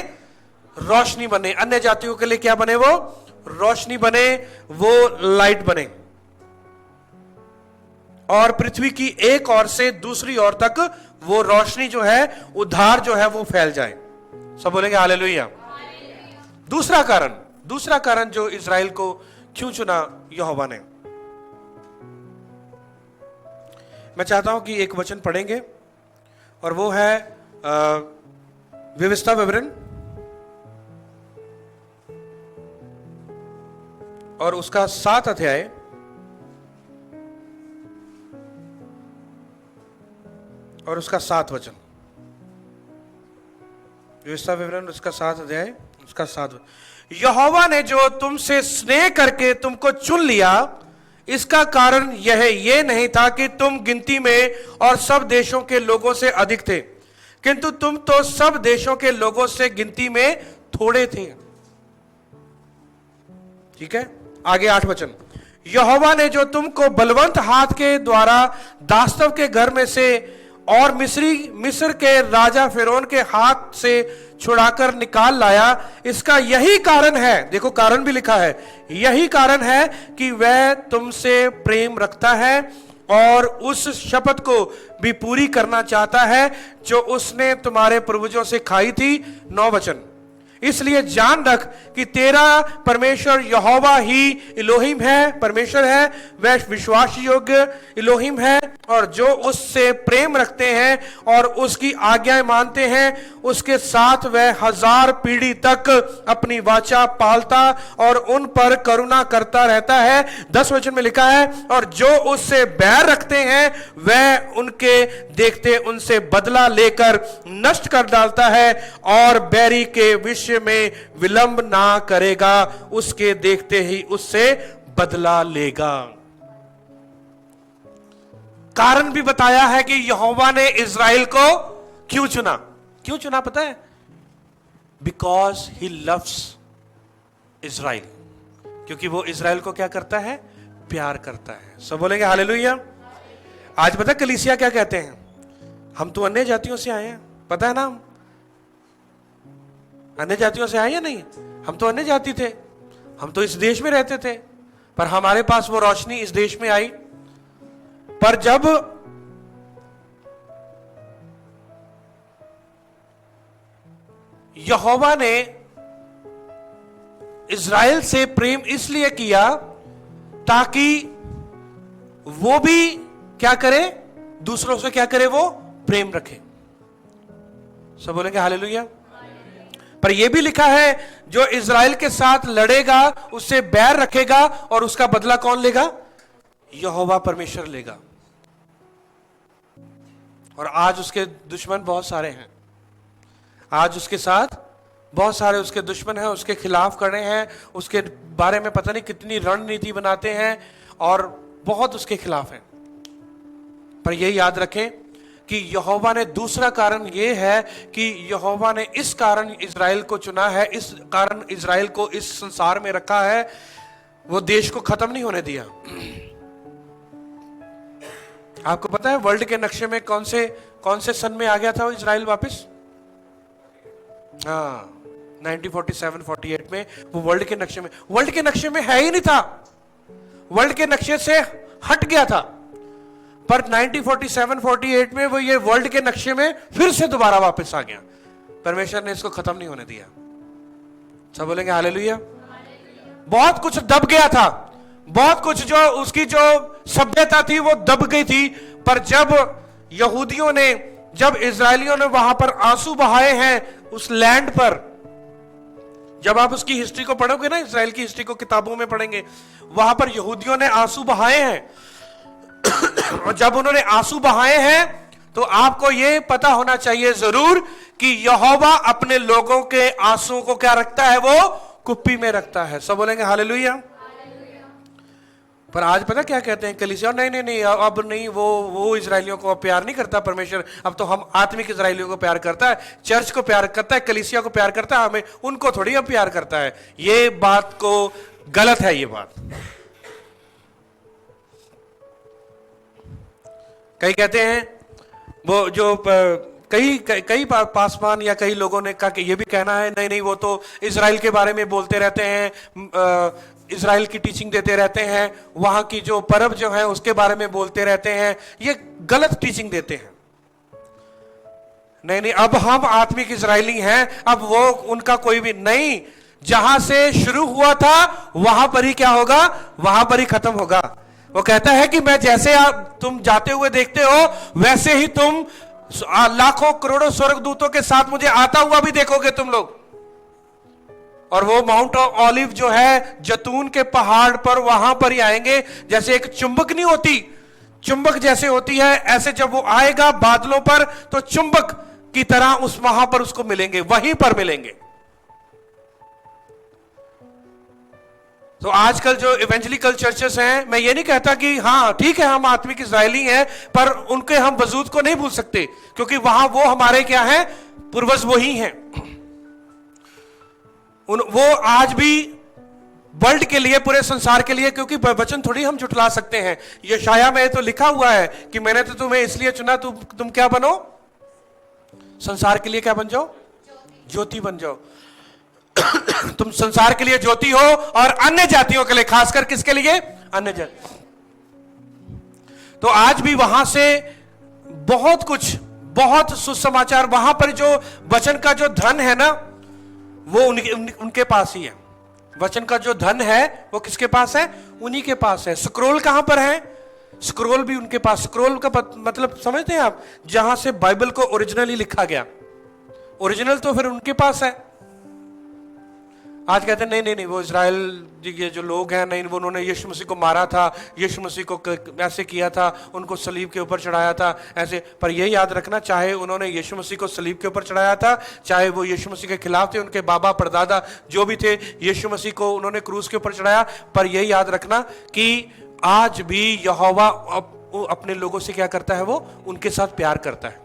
Speaker 1: रोशनी बने। अन्य जातियों के लिए क्या बने? वो रोशनी बने, वो लाइट बने, और पृथ्वी की एक ओर से दूसरी ओर तक वो रोशनी जो है, उद्धार जो है, वो फैल जाए। सब बोलेंगे हालेलुया। दूसरा कारण जो इज़राइल को क्यों चुना यहोवा ने, मैं चाहता हूं कि एक वचन पढ़ेंगे, और वो है व्यवस्था विवरण, और उसका 7 अध्याय और उसका 7 वचन। व्यवस्था विवरण उसका 7 अध्याय उसका 7 वचन। यहोवा ने जो तुमसे स्नेह करके तुमको चुन लिया, इसका कारण यह ये नहीं था कि तुम गिनती में और सब देशों के लोगों से अधिक थे, किंतु तुम तो सब देशों के लोगों से गिनती में थोड़े थे। ठीक है, आगे 8 वचन। यहोवा ने जो तुमको बलवंत हाथ के द्वारा दास्तव के घर में से और मिस्र के राजा फिरौन के हाथ से छुड़ाकर निकाल लाया, इसका यही कारण है, देखो कारण भी लिखा है, यही कारण है कि वह तुमसे प्रेम रखता है और उस शपथ को भी पूरी करना चाहता है जो उसने तुम्हारे पूर्वजों से खाई थी। 9 वचन। इसलिए जान रख कि तेरा परमेश्वर यहोवा ही इलोहिम है, परमेश्वर है, वह विश्वास योग्य इलोहिम है, और जो उससे प्रेम रखते हैं और उसकी आज्ञाएं मानते हैं, उसके साथ वह 1000 पीढ़ी तक अपनी वाचा पालता और उन पर करुणा करता रहता है। 10 वचन में लिखा है, और जो उससे बैर रखते हैं वह उनके देखते उनसे बदला लेकर नष्ट कर डालता है, और बैरी के विषय में विलंब ना करेगा, उसके देखते ही उससे बदला लेगा। कारण भी बताया है कि यहोवा ने इज़राइल को क्यों चुना। क्यों चुना पता है? बिकॉज ही लव्स इज़राइल, क्योंकि वो इज़राइल को क्या करता है? प्यार करता है। सब बोलेंगे हालेलुया। आज पता कलीसिया क्या कहते हैं? हम तो अन्य जातियों से आए हैं, पता है ना? हम अन्य जातियों से आए या नहीं? हम तो अन्य जाति थे, हम तो इस देश में रहते थे, पर हमारे पास वो रोशनी इस देश में आई। पर जब यहोवा ने इज़राइल से प्रेम इसलिए किया ताकि वो भी क्या करे? दूसरों से क्या करे? वो प्रेम रखे। सब बोलेंगे हालेलुया। पर यह भी लिखा है, जो इज़राइल के साथ लड़ेगा उससे बैर रखेगा, और उसका बदला कौन लेगा? यहोवा परमेश्वर लेगा। और आज उसके दुश्मन बहुत सारे हैं, आज उसके साथ बहुत सारे उसके दुश्मन हैं, उसके खिलाफ खड़े हैं, उसके बारे में पता नहीं कितनी रणनीति बनाते हैं, और बहुत उसके खिलाफ हैं। पर यह याद रखें कि यहोवा ने दूसरा कारण यह है कि यहोवा ने इस कारण इज़राइल को चुना है, इस कारण इज़राइल को इस संसार में रखा है, वो देश को खत्म नहीं होने दिया। आपको पता है वर्ल्ड के नक्शे में कौन से सन में आ गया था वो इज़राइल वापस? हाँ, 1947-48 में वो वर्ल्ड के नक्शे में है ही नहीं था, वर्ल्ड के नक्शे से हट गया था। पर 1947-48 में वो ये वर्ल्ड के नक्शे में फिर से दोबारा वापस आ गया। परमेश्वर ने इसको खत्म नहीं होने दिया। सब बोलेंगे हालेलुया। बहुत कुछ दब गया था, बहुत कुछ जो उसकी जो सभ्यता थी वो दब गई थी। पर जब यहूदियों ने, जब इजरायलियों ने वहां पर आंसू बहाए हैं उस लैंड पर, जब आप उसकी हिस्ट्री को पढ़ोगे ना, इजराइल की हिस्ट्री को किताबों में पढ़ेंगे, वहां पर यहूदियों ने आंसू बहाए हैं। और जब उन्होंने आंसू बहाए हैं तो आपको यह पता होना चाहिए जरूर कि यहोवा अपने लोगों के आंसुओं को क्या रखता है? वो कुप्पी में रखता है। सब बोलेंगे हालेलुया। पर आज पता क्या कहते हैं कलीसिया? नहीं, अब नहीं, वो इजरायलियों को प्यार नहीं करता परमेश्वर, अब तो हम आत्मिक इजरायलियों को प्यार करता है, चर्च को प्यार करता है, कलीसिया को प्यार करता है, हमें उनको थोड़ी अब प्यार करता है। ये बात को गलत है, ये बात। कई कहते हैं वो जो कई पासवान या कई लोगों ने कहा कि ये भी कहना है नहीं वो तो इजराइल के बारे में बोलते रहते हैं, इजराइल की टीचिंग देते रहते हैं, वहां की जो परब जो है उसके बारे में बोलते रहते हैं, ये गलत टीचिंग देते हैं। नहीं, अब हम आत्मिक इजरायली हैं, अब वो उनका कोई भी नहीं। जहां से शुरू हुआ था वहां पर ही क्या होगा? वहां पर ही खत्म होगा। वो कहता है कि मैं जैसे तुम जाते हुए देखते हो वैसे ही तुम लाखों करोड़ों स्वर्गदूतों के साथ मुझे आता हुआ भी देखोगे तुम लोग। और वो माउंट ऑलिव जो है जैतून के पहाड़ पर, वहां पर ही आएंगे। जैसे एक चुंबक नहीं होती, चुंबक जैसे होती है, ऐसे जब वो आएगा बादलों पर तो चुंबक की तरह उस वहां पर उसको मिलेंगे, वहीं पर मिलेंगे। तो आजकल जो इवेंजलिकल चर्चेस हैं, मैं ये नहीं कहता कि हाँ ठीक है हम आत्मिक इजरायली हैं, पर उनके हम वजूद को नहीं भूल सकते, क्योंकि वहां वो हमारे क्या हैं? पूर्वज वही हैं। वो आज भी वर्ल्ड के लिए, पूरे संसार के लिए, क्योंकि वचन थोड़ी हम जुटला सकते हैं। यशाया में तो लिखा हुआ है कि मैंने तो तुम्हें इसलिए चुना, तुम क्या बनो? संसार के लिए क्या बन जाओ? ज्योति बन जाओ। तुम संसार के लिए ज्योति हो और अन्य जातियों के लिए, खासकर किसके लिए? अन्य जाति। तो आज भी वहां से बहुत कुछ, बहुत सुसमाचार, वहां पर जो वचन का जो धन है ना, वो उनके पास ही है। वचन का जो धन है वो किसके पास है? उन्हीं के पास है। स्क्रोल कहां पर है? स्क्रोल भी उनके पास। स्क्रोल का मतलब समझते हैं आप? जहां से बाइबल को ओरिजिनली लिखा गया, ओरिजिनल तो फिर उनके पास है। आज कहते हैं नहीं, वो इजराइल ये जो लोग हैं, नहीं वो उन्होंने यीशु मसीह को मारा था, यीशु मसीह को ऐसे किया था, उनको सलीब के ऊपर चढ़ाया था ऐसे। पर यह याद रखना, चाहे उन्होंने यीशु मसीह को सलीब के ऊपर चढ़ाया था, चाहे वो यीशु मसीह के खिलाफ थे, उनके बाबा परदादा जो भी थे, यीशु मसीह को उन्होंने क्रूस के ऊपर चढ़ाया, पर यह याद रखना कि आज भी यहोवा अपने लोगों से क्या करता है? वो उनके साथ प्यार करता है।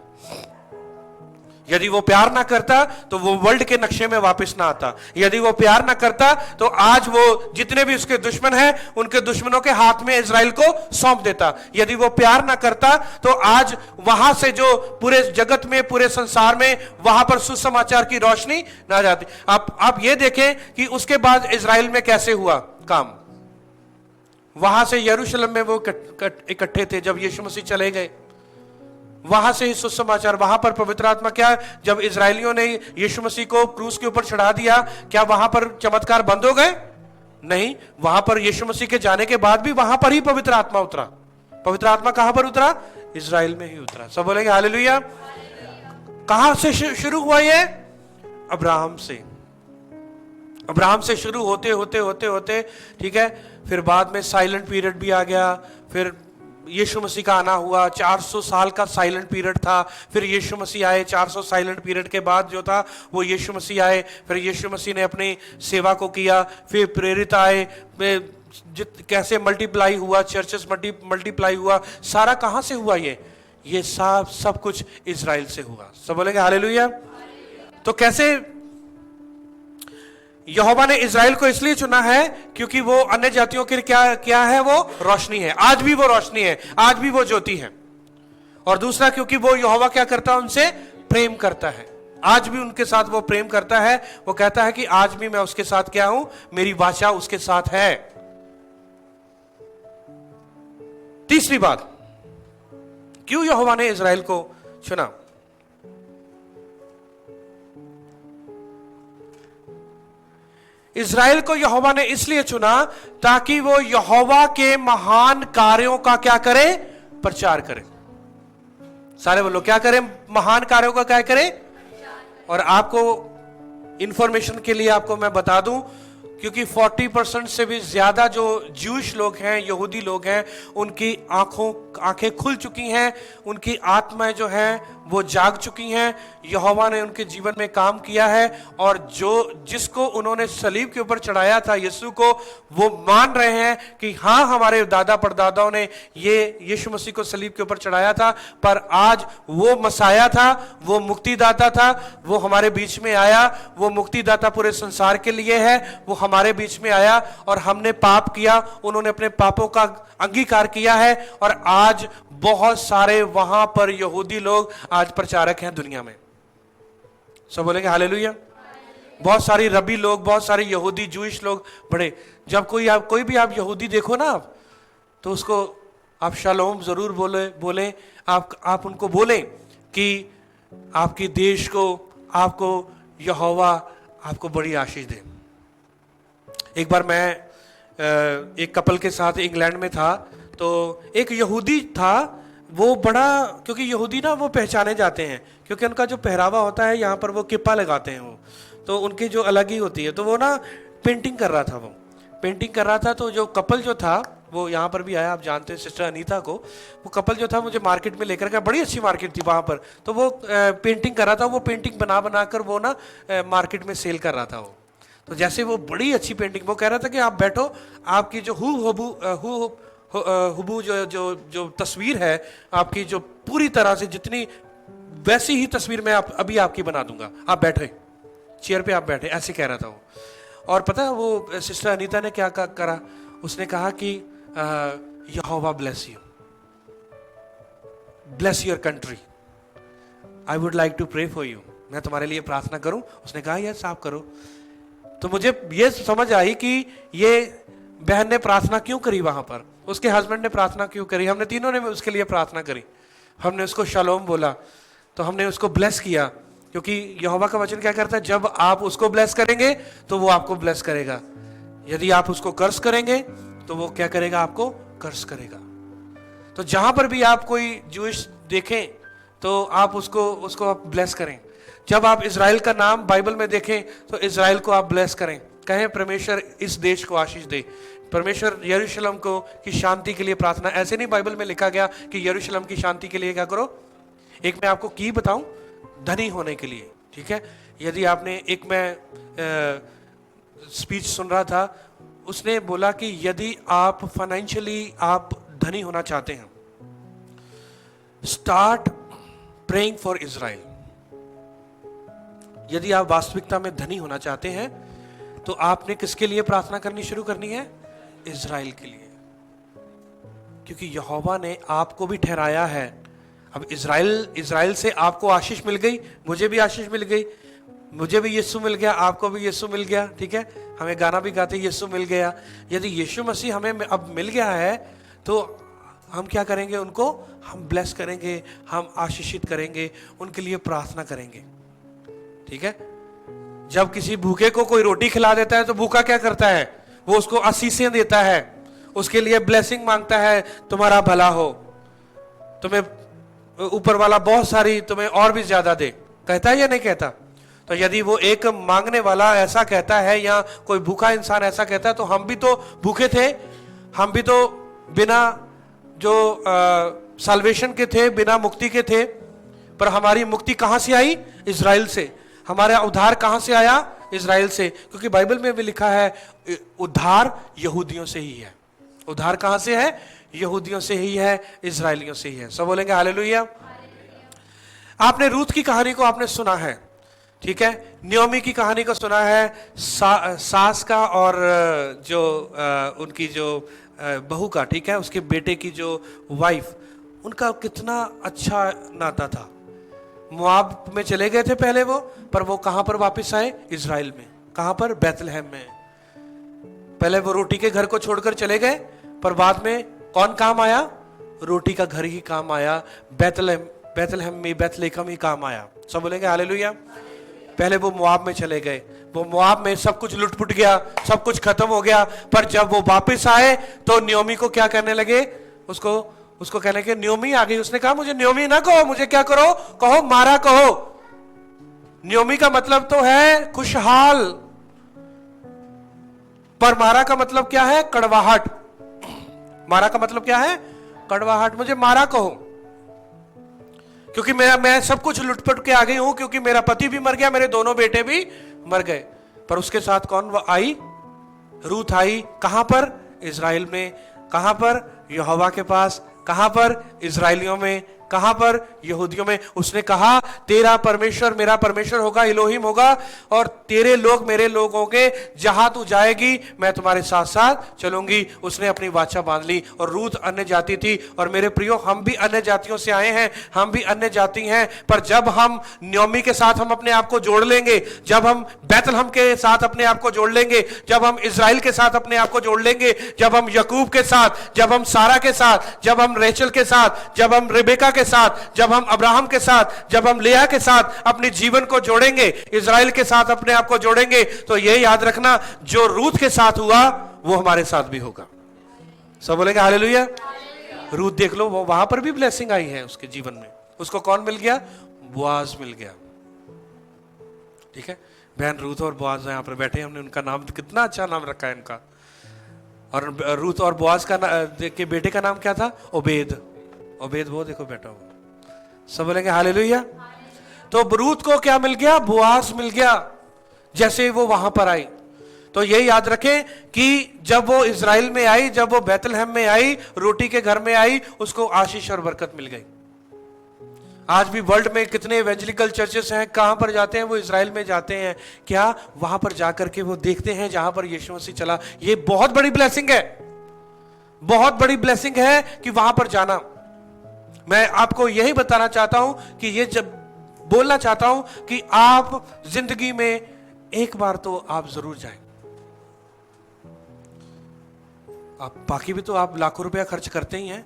Speaker 1: यदि वो प्यार ना करता तो वो वर्ल्ड के नक्शे में वापस ना आता। यदि वो प्यार ना करता तो आज वो जितने भी उसके दुश्मन हैं उनके दुश्मनों के हाथ में इजराइल को सौंप देता। यदि वो प्यार ना करता तो आज वहां से जो पूरे जगत में, पूरे संसार में वहां पर सुसमाचार की रोशनी ना जाती। आप ये देखें कि उसके बाद इजराइल में कैसे हुआ काम। वहां से यरूशलेम में वो इकट्ठे थे जब यीशु मसीह चले गए, वहां से ही सुसमाचार, वहां पर पवित्र आत्मा क्या, जब इजरायलियों ने यीशु मसीह को क्रूस के ऊपर चढ़ा दिया, क्या वहां पर चमत्कार बंद हो गए? नहीं, वहां पर यीशु मसीह के जाने के बाद भी वहां पर ही पवित्र आत्मा उतरा। पवित्र आत्मा कहां पर उतरा? इजराइल में ही उतरा। सब बोलेंगे हालेलुया। कहां से शुरू हुआ ये? अब्राहम से। अब्राहम से शुरू होते होते होते होते, ठीक है, फिर बाद में साइलेंट पीरियड भी आ गया, फिर यीशु मसीह का आना हुआ, 400 साल का साइलेंट पीरियड था, फिर यीशु मसीह आए, 400 साइलेंट पीरियड के बाद जो था वो यीशु मसीह आए, फिर यीशु मसीह ने अपनी सेवा को किया, फिर प्रेरित आए, कैसे मल्टीप्लाई हुआ, चर्चेस मल्टीप्लाई हुआ, सारा कहां से हुआ? ये सब कुछ इजराइल से हुआ। सब बोलेंगे हालेलुया। तो कैसे यहोवा ने इजराइल को इसलिए चुना है क्योंकि वो अन्य जातियों के क्या है? वो रोशनी है। आज भी वो रोशनी है, आज भी वो ज्योति है। और दूसरा क्योंकि वो यहोवा क्या करता है? उनसे प्रेम करता है। आज भी उनके साथ वो प्रेम करता है। वो कहता है कि आज भी मैं उसके साथ क्या हूं? मेरी वाचा उसके साथ है। तीसरी बात, क्यों यहोवा ने इजराइल को चुना? इजराइल को यहोवा ने इसलिए चुना ताकि वो यहोवा के महान कार्यों का क्या करे? प्रचार करे। सारे बोलो, क्या करें? महान कार्यों का क्या करें? और आपको इंफॉर्मेशन के लिए आपको मैं बता दूं, क्योंकि 40% से भी ज्यादा जो ज्यूश लोग हैं, यहूदी लोग हैं, उनकी आंखें खुल चुकी हैं, उनकी आत्माएं जो हैं वो जाग चुकी हैं। यहोवा ने उनके जीवन में काम किया है और जिसको उन्होंने सलीब के ऊपर चढ़ाया था, यीशु को, वो मान रहे हैं कि हाँ, हमारे दादा परदादाओं ने ये यीशु मसीह को सलीब के ऊपर चढ़ाया था, पर आज वो मसाया था, वो मुक्तिदाता था, वो हमारे बीच में आया। वो मुक्तिदाता पूरे संसार के लिए है। वो हमारे बीच में आया और हमने पाप किया, उन्होंने अपने पापों का अंगीकार किया है और आज बहुत सारे वहां पर यहूदी लोग आज प्रचारक हैं दुनिया में। सब बोलेंगे हालेलुया। बहुत सारी रबी लोग, बहुत सारे यहूदी जूइश लोग बड़े, जब कोई भी आप यहूदी देखो ना आप, तो उसको आप शालोम जरूर बोले। आप उनको बोलें कि आपके देश को, आपको यहोवा आपको बड़ी आशीष दे। एक बार मैं एक कपल के साथ इंग्लैंड में था, तो एक यहूदी था, वो बड़ा, क्योंकि यहूदी ना वो पहचाने जाते हैं क्योंकि उनका जो पहरावा होता है, यहाँ पर वो किप्पा लगाते हैं, वो तो उनकी जो अलग ही होती है। तो वो ना पेंटिंग कर रहा था, तो जो कपल जो था वो यहाँ पर भी आया, आप जानते हैं सिस्टर अनीता को। वो कपल जो था मुझे मार्केट में लेकर गया, बड़ी अच्छी मार्केट थी वहाँ पर। तो वो पेंटिंग कर रहा था, वो पेंटिंग बना कर वो ना मार्केट में सेल कर रहा था वो। तो जैसे वो बड़ी अच्छी पेंटिंग, वो कह रहा था कि आप बैठो, आपकी जो हुबू जो तस्वीर है आपकी, जो पूरी तरह से जितनी, वैसी ही तस्वीर मैं अभी आपकी बना दूंगा, आप बैठे चेयर पे, आप बैठे, ऐसे कह रहा था वो। और पता है वो सिस्टर अनीता ने क्या करा? उसने कहा कि यहोवा bless you, bless your country, I would like to pray for you, मैं तुम्हारे लिए प्रार्थना करूं। उसने कहा यस आप करो। तो मुझे ये समझ आई कि ये बहन ने प्रार्थना क्यों करी वहां पर, उसके हस्बैंड ने प्रार्थना क्यों करी। हमने तीनों ने उसके लिए प्रार्थना करी, हमने उसको शालोम बोला, तो हमने उसको ब्लेस किया, क्योंकि यहोवा का वचन क्या करता है? जब आप उसको ब्लेस करेंगे तो वो आपको ब्लेस करेगा। यदि आप उसको कर्ज करेंगे तो वो क्या करेगा? आपको कर्ज करेगा। तो जहां पर भी आप कोई ज्यूइश देखें तो आप उसको आप ब्लेस करें। जब आप इजराइल का नाम बाइबल में देखें तो इजराइल को आप ब्लेस करें, कहें परमेश्वर इस देश को आशीष दे, परमेश्वर यरूशलेम को की शांति के लिए प्रार्थना। ऐसे नहीं बाइबल में लिखा गया कि यरूशलेम की शांति के लिए क्या करो। एक मैं आपको की बताऊं, धनी होने के लिए, ठीक है। यदि आपने, एक मैं स्पीच सुन रहा था, उसने बोला कि यदि आप फाइनेंशियली आप धनी होना चाहते हैं, स्टार्ट प्रेइंग फॉर इजराइल। यदि आप वास्तविकता में धनी होना चाहते हैं तो आपने किसके लिए प्रार्थना करनी शुरू करनी है? इजराइल के लिए, क्योंकि यहोवा ने आपको भी ठहराया है। अब इजराइल से आपको आशीष मिल गई, मुझे भी आशीष मिल गई, मुझे भी यीशु मिल गया, आपको भी यीशु मिल गया, ठीक है। हमें गाना भी गाते यीशु मिल गया। यदि यीशु मसीह हमें अब मिल गया है तो हम क्या करेंगे? उनको हम ब्लेस करेंगे, हम आशीषित करेंगे, उनके लिए प्रार्थना करेंगे, ठीक है। जब किसी भूखे को कोई रोटी खिला देता है तो भूखा क्या करता है? वो उसको आशीषें देता है, उसके लिए ब्लेसिंग मांगता है, तुम्हारा भला हो, तुम्हें ऊपर वाला बहुत सारी, तुम्हें और भी ज्यादा दे, कहता है या नहीं कहता? तो यदि वो एक मांगने वाला ऐसा कहता है या कोई भूखा इंसान ऐसा कहता है, तो हम भी तो भूखे थे, हम भी तो बिना जो साल्वेशन के थे, बिना मुक्ति के थे, पर हमारी मुक्ति कहां से आई? इजराइल से। हमारा उद्धार कहां से आया? इजराइल से, क्योंकि बाइबल में भी लिखा है उद्धार यहूदियों से ही है। उद्धार कहां से है? यहूदियों से ही है, इजराइलियों से ही है। सब बोलेंगे हालेलुया। आपने रूथ की कहानी को आपने सुना है, ठीक है। नियोमी की कहानी को सुना है, सास का और जो उनकी जो बहू का, ठीक है, उसके बेटे की जो वाइफ, उनका कितना अच्छा नाता था। मोआब में चले गए थे पहले वो, पर वो कहां पर वापस आए? इजराइल में। कहां पर? बैतलहम में। पहले वो रोटी के घर को छोड़कर चले गए, पर बाद में कौन काम आया? रोटी का घर ही काम आया। बैतलहम में, बैतलेहम ही काम आया। सब बोलेंगे हालेलुया। पहले वो मोआब में चले गए, वो मोआब में सब कुछ लुटपुट गया, सब कुछ खत्म हो गया, पर जब वो वापस आए तो नियोमी को क्या करने लगे? उसको कहने के नियोमी आ गई। उसने कहा मुझे नियोमी ना कहो, मुझे क्या करो? कहो मारा कहो। नियोमी का मतलब तो है खुशहाल, पर मारा का मतलब क्या है? कड़वाहट। मारा का मतलब क्या है? कड़वाहट। मुझे मारा कहो, क्योंकि मैं सब कुछ लुटपुट के आ गई हूं, क्योंकि मेरा पति भी मर गया, मेरे दोनों बेटे भी मर गए। पर उसके साथ कौन आई? रूथ आई। कहां पर? इजराइल में। कहां पर? यहोवा के पास। कहां पर? इजराइलियों में। कहां पर? यहूदियों में। उसने कहा तेरा परमेश्वर मेरा परमेश्वर होगा, इलोहिम होगा, और तेरे लोग मेरे लोग होंगे। जहां तू जाएगी मैं तुम्हारे साथ साथ चलूंगी। उसने अपनी वाचा बांध ली। और रूथ अन्य जाति थी। और मेरे प्रियो, हम भी अन्य जातियों से आए हैं, हम भी अन्य जाति हैं, पर जब हम नियोमी के साथ हम अपने आप को जोड़ लेंगे, जब हम बैतलहम के साथ अपने आप को जोड़ लेंगे, जब हम इजराइल के साथ अपने आप को जोड़ लेंगे, जब हम यकूब के साथ, जब हम सारा के साथ, जब हम रेचल के साथ, जब हम रिबेका के साथ, जब हम अब्राहम के साथ, जब हम लेया के साथ अपने जीवन को जोड़ेंगे, इजराइल के साथ अपने आप को जोड़ेंगे, तो यह याद रखना जो रूथ के साथ हुआ वो हमारे साथ भी होगा। सब बोलेंगे हालेलुया। रूथ देख लो, वो वहां पर भी ब्लेसिंग आई है उसके जीवन में। उसको कौन मिल गया? बोआज मिल गया। ठीक है, बहन रूथ और बोआज यहां पर बैठे, हमने उनका नाम, कितना अच्छा नाम रखा है इनका। और रूथ और बोआज के बेटे का नाम क्या था? ओबेद। ओबेद वो देखो बैठा हुआ। सब बोलेंगे हालेलुया। तो रूथ को क्या मिल गया? बोआज मिल गया। जैसे वो वहां पर आई, तो ये याद रखें कि जब वो इजराइल में आई, जब वो बैतलहम में आई, रोटी के घर में आई, उसको आशीष और बरकत मिल गई। आज भी वर्ल्ड में कितने एवेंजेलिकल चर्चेस हैं, कहां पर जाते हैं? वो इजराइल में जाते हैं। क्या? वहां पर जाकर के वो देखते हैं जहां पर यीशु मसीह चला। ये बहुत बड़ी ब्लेसिंग है, बहुत बड़ी ब्लेसिंग है कि वहां पर जाना। मैं आपको यही बताना चाहता हूं कि ये जब बोलना चाहता हूं कि आप जिंदगी में एक बार तो आप जरूर जाएं। आप बाकी भी तो आप लाखों रुपया खर्च करते ही हैं,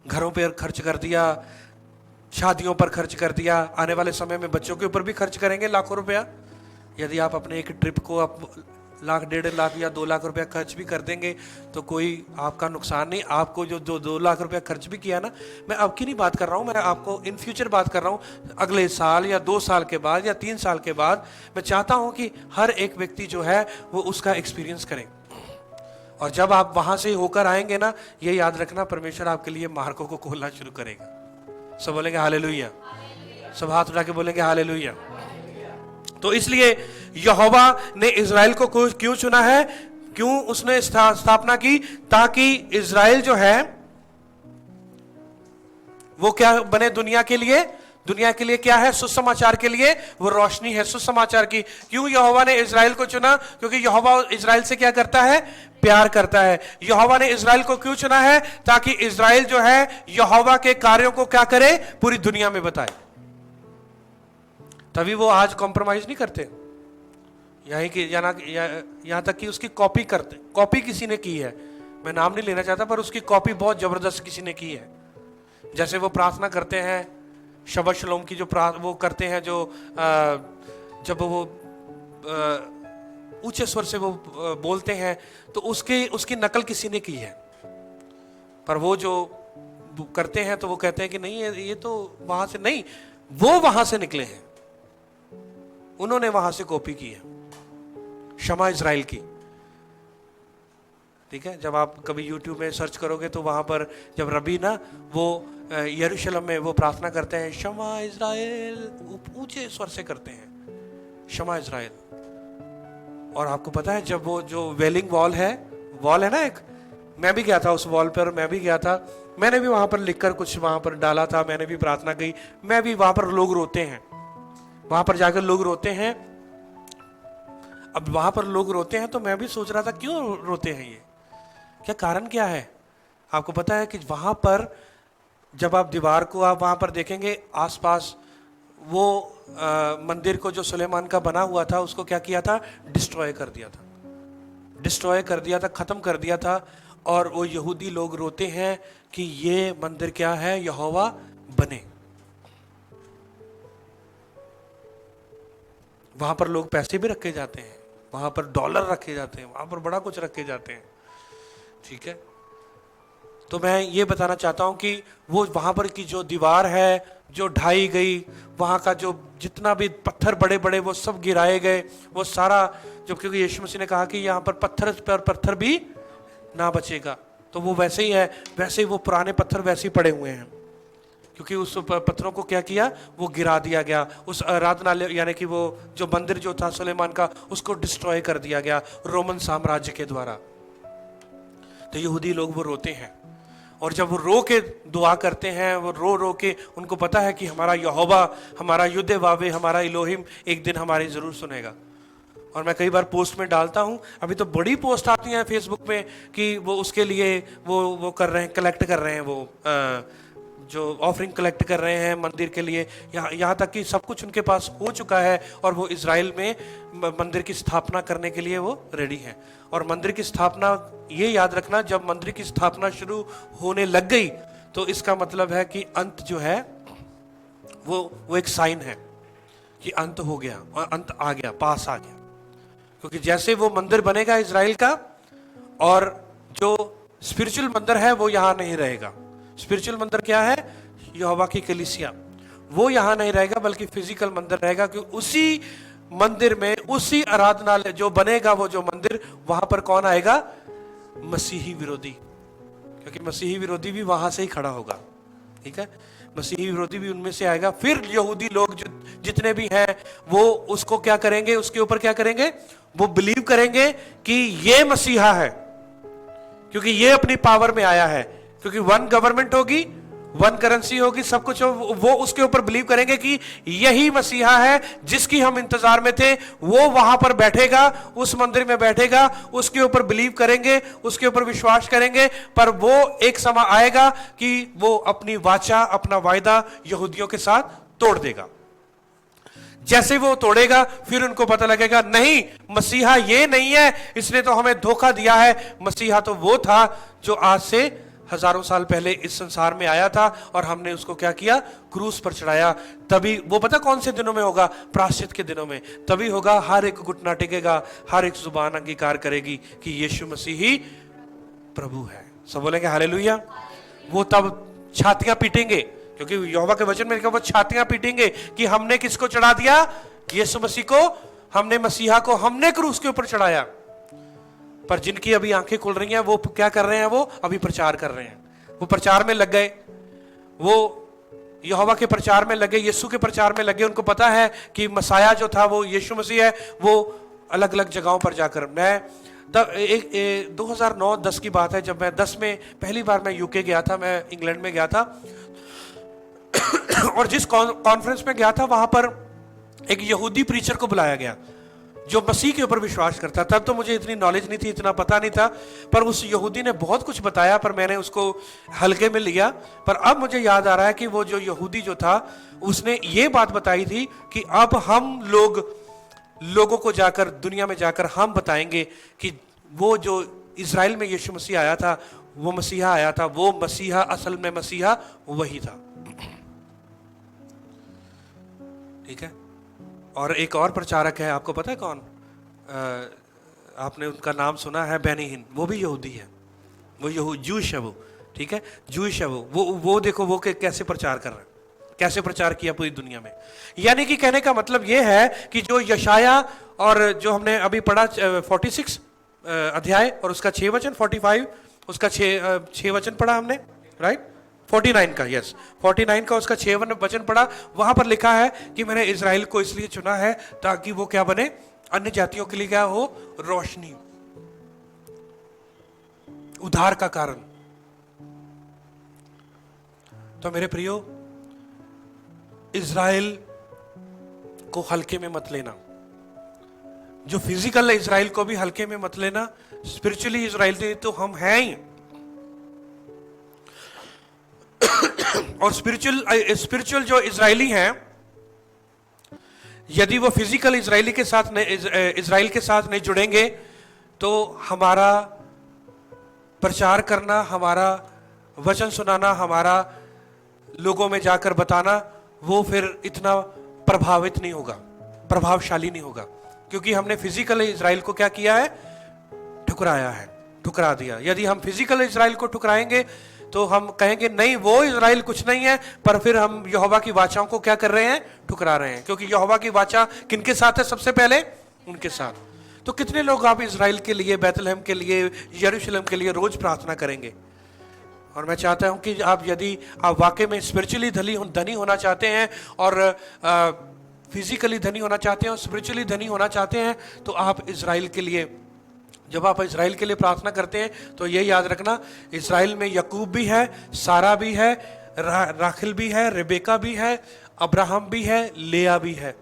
Speaker 1: घरों पर खर्च कर दिया, शादियों पर खर्च कर दिया, आने वाले समय में बच्चों के ऊपर भी खर्च करेंगे लाखों रुपया। यदि आप अपने एक ट्रिप को आप लाख, 1.5 लाख या 2 लाख रुपया खर्च भी कर देंगे तो कोई आपका नुकसान नहीं। आपको जो 2 लाख रुपया खर्च भी किया ना, मैं अब की नहीं बात कर रहा हूं, मैं आपको इन फ्यूचर बात कर रहा हूं। अगले साल या 2 साल के बाद या 3 साल के बाद मैं चाहता हूं कि हर एक व्यक्ति जो है वो उसका एक्सपीरियंस करे। और जब आप वहां से होकर आएंगे ना, ये याद रखना परमेश्वर आपके लिए मार्गों को खोलना शुरू करेगा। सब बोलेंगे हालेलुया। सब हाथ उठा के बोलेंगे हालेलुया। तो इसलिए यहोवा ने इजराइल को क्यों चुना है? क्यों उसने स्थापना की? ताकि इजराइल जो है वो क्या बने? दुनिया के लिए। दुनिया के लिए क्या है? सुसमाचार के लिए वो रोशनी है, सुसमाचार की। क्यों यहोवा ने इजराइल को चुना? क्योंकि यहोवा इजराइल से क्या करता है? प्यार करता है। यहोवा ने इजराइल को क्यों चुना है? ताकि इजराइल जो है यहोवा के कार्यों को क्या करे? पूरी दुनिया में बताए। तभी वो आज कॉम्प्रोमाइज नहीं करते, यहां तक कि उसकी कॉपी करते। कॉपी किसी ने की है, मैं नाम नहीं लेना चाहता, पर उसकी कॉपी बहुत जबरदस्त किसी ने की है। जैसे वो प्रार्थना करते हैं, शबद शलोम की जो वो करते हैं, जो जब वो ऊंचे स्वर से वो बोलते हैं, तो उसकी नकल किसी ने की है। पर वो जो करते हैं तो वो कहते हैं कि नहीं, ये तो वहां से नहीं, वो वहां से निकले हैं, उन्होंने वहां से कॉपी की है, शमा इजराइल की। ठीक है, जब आप कभी YouTube में सर्च करोगे तो वहां पर जब रबी ना वो यरूशलेम में वो प्रार्थना करते हैं, शमा इजराइल, ऊंचे स्वर से करते हैं, शमा इजराइल। और आपको पता है जब वो जो वेलिंग वॉल है ना एक, मैं भी गया था उस वॉल पर, मैं भी गया था, मैंने भी वहां पर लिखकर कुछ वहां पर डाला था, मैंने भी प्रार्थना की, मैं भी वहां पर लोग रोते हैं, वहां पर जाकर लोग रोते हैं। अब वहां पर लोग रोते हैं तो मैं भी सोच रहा था क्यों रोते हैं ये, क्या कारण क्या है। आपको पता है कि वहां पर जब आप दीवार को आप वहां पर देखेंगे आसपास, वो मंदिर को जो सुलेमान का बना हुआ था उसको क्या किया था, डिस्ट्रॉय कर दिया था, डिस्ट्रॉय कर दिया था, खत्म कर दिया था। और वो यहूदी लोग रोते हैं कि ये मंदिर क्या है, यहोवा बने। वहां पर लोग पैसे भी रखे जाते हैं, वहां पर डॉलर रखे जाते हैं, वहां पर बड़ा कुछ रखे जाते हैं, ठीक है। तो मैं ये बताना चाहता हूं कि वो वहां पर की जो दीवार है जो ढाई गई, वहां का जो जितना भी पत्थर बड़े बड़े वो सब गिराए गए, वो सारा जो, क्योंकि यीशु मसीह ने कहा कि यहाँ पर पत्थर पर पत्थर भी ना बचेगा, तो वो वैसे ही है, वैसे ही वो पुराने पत्थर वैसे ही पड़े हुए हैं, क्योंकि उस पत्थरों को क्या किया, वो गिरा दिया गया, उस आराधनालय यानी कि वो जो मंदिर जो था सुलेमान का, उसको डिस्ट्रॉय कर दिया गया रोमन साम्राज्य के द्वारा। तो यहूदी लोग वो रोते हैं, और जब वो रो के दुआ करते हैं, वो रो रो के, उनको पता है कि हमारा यहोवा, हमारा युद्ध वावे, हमारा इलोहिम एक दिन हमारी जरूर सुनेगा। और मैं कई बार पोस्ट में डालता हूं, अभी तो बड़ी पोस्ट आती हैं फेसबुक में कि वो उसके लिए वो कर रहे हैं, कलेक्ट कर रहे हैं, वो जो ऑफरिंग कलेक्ट कर रहे हैं मंदिर के लिए, यहाँ तक कि सब कुछ उनके पास हो चुका है, और वो इजराइल में मंदिर की स्थापना करने के लिए वो रेडी है। और मंदिर की स्थापना, ये याद रखना, जब मंदिर की स्थापना शुरू होने लग गई तो इसका मतलब है कि अंत जो है वो एक साइन है कि अंत हो गया, और अंत आ गया, पास आ गया। क्योंकि जैसे वो मंदिर बनेगा इजराइल का, और जो स्पिरिचुअल मंदिर है वो यहाँ नहीं रहेगा। स्पिरिचुअल मंदिर क्या है, यहोवा की कलीसिया, वो यहाँ नहीं रहेगा, बल्कि फिजिकल मंदिर रहेगा। क्योंकि उसी मंदिर में, उसी आराधनालय जो बनेगा, वो जो मंदिर, वहां पर कौन आएगा, मसीही विरोधी, क्योंकि मसीही विरोधी भी वहां से ही खड़ा होगा, ठीक है, मसीही विरोधी भी उनमें से आएगा। फिर यहूदी लोग जो जितने भी हैं वो उसको क्या करेंगे, उसके ऊपर क्या करेंगे, वो बिलीव करेंगे कि ये मसीहा है, क्योंकि ये अपनी पावर में आया है, क्योंकि वन गवर्नमेंट होगी, वन करेंसी होगी, सब कुछ, वो उसके ऊपर बिलीव करेंगे कि यही मसीहा है जिसकी हम इंतजार में थे, वो वहां पर बैठेगा, उस मंदिर में बैठेगा, उसके ऊपर बिलीव करेंगे, उसके ऊपर विश्वास करेंगे। पर वो एक समय आएगा कि वो अपनी वाचा, अपना वायदा यहूदियों के साथ तोड़ देगा। जैसे वो तोड़ेगा, फिर उनको पता लगेगा नहीं, मसीहा ये नहीं है, इसने तो हमें धोखा दिया है, मसीहा तो वो था जो आज से हजारों साल पहले इस संसार में आया था, और हमने उसको क्या किया, क्रूस पर चढ़ाया। तभी वो पता कौन से दिनों में होगा, प्रायश्चित के दिनों में, तभी होगा, हर एक घुटना टेकेगा, हर एक जुबान अंगीकार करेगी कि यीशु मसीह ही प्रभु है। सब बोलेंगे हालेलुया। वो तब छातियां पीटेंगे, क्योंकि यहोवा के वचन में लिखा, वो छातियां पीटेंगे कि हमने किसको चढ़ा दिया, यीशु मसीह को, हमने मसीहा को, हमने क्रूस के ऊपर चढ़ाया। पर जिनकी अभी आंखें खुल रही हैं, वो क्या कर रहे हैं, वो अभी प्रचार कर रहे हैं, वो प्रचार में लग गए, वो यहोवा के प्रचार में लगे, यीशु के प्रचार में लगे। उनको पता है कि मसाया जो था वो यीशु मसीह है। वो अलग अलग जगहों पर जाकर, मैं 2009-10 की बात है, जब मैं 10 में पहली बार मैं यूके गया था, मैं इंग्लैंड में गया था, और जिस कॉन्फ्रेंस में गया था वहां पर एक यहूदी प्रीचर को बुलाया गया जो मसीह के ऊपर विश्वास करता। तब तो मुझे इतनी नॉलेज नहीं थी, इतना पता नहीं था, पर उस यहूदी ने बहुत कुछ बताया, पर मैंने उसको हल्के में लिया। पर अब मुझे याद आ रहा है कि वो जो यहूदी जो था, उसने ये बात बताई थी कि अब हम लोगों को जाकर, दुनिया में जाकर हम बताएंगे कि वो जो इजराइल में यीशु मसीह आया था, वो मसीहा आया था, वो मसीहा असल में मसीहा वही था, ठीक है। और एक और प्रचारक है, आपको पता है कौन, आपने उनका नाम सुना है, बेनी हिन, वो भी यहूदी है, वो जूश है, वो ठीक है, जूश है वो देखो वो कैसे प्रचार कर रहे हैं, कैसे प्रचार किया पूरी दुनिया में। यानी कि कहने का मतलब ये है कि जो यशाया, और जो हमने अभी पढ़ा 46 अध्याय और उसका 6 वचन, 45 उसका 6 वचन पढ़ा हमने, राइट, 49 का, यस 49 का उसका 6 वचन पढ़ा। वहां पर लिखा है कि मैंने इजराइल को इसलिए चुना है ताकि वो क्या बने, अन्य जातियों के लिए क्या हो? रोशनी, उद्धार का कारण। तो मेरे प्रियो, इज़राइल को हल्के में मत लेना। जो फिजिकल है इज़राइल को भी हल्के में मत लेना। स्पिरिचुअली इज़राइल तो हम हैं ही, और स्पिरिचुअल जो इज़राइली हैं, यदि वो फिजिकल इज़राइल के साथ नहीं जुड़ेंगे तो हमारा प्रचार करना, हमारा वचन सुनाना, हमारा लोगों में जाकर बताना, वो फिर इतना प्रभावित नहीं होगा, प्रभावशाली नहीं होगा, क्योंकि हमने फिजिकल इज़राइल को क्या किया है? ठुकराया है, ठुकरा दिया। यदि हम फिजिकल इज़राइल को ठुकराएंगे तो हम कहेंगे नहीं, वो इज़राइल कुछ नहीं है, पर फिर हम यहोवा की वाचाओं को क्या कर रहे हैं? ठुकरा रहे हैं, क्योंकि यहोवा की वाचा किनके साथ है? सबसे पहले उनके साथ। तो कितने लोग आप इज़राइल के लिए, बैतलहम के लिए, यरूशलेम के लिए रोज प्रार्थना करेंगे? और मैं चाहता हूं कि यदि आप वाकई में स्पिरिचुअली धनी होना चाहते हैं और फिजिकली धनी होना चाहते हैं और स्पिरिचुअली धनी होना चाहते हैं, तो आप इज़राइल के लिए, जब आप इज़राइल के लिए प्रार्थना करते हैं तो ये याद रखना, इज़राइल में यकूब भी है, सारा भी है, राखिल भी है, रेबेका भी है, अब्राहम भी है, लेया भी है।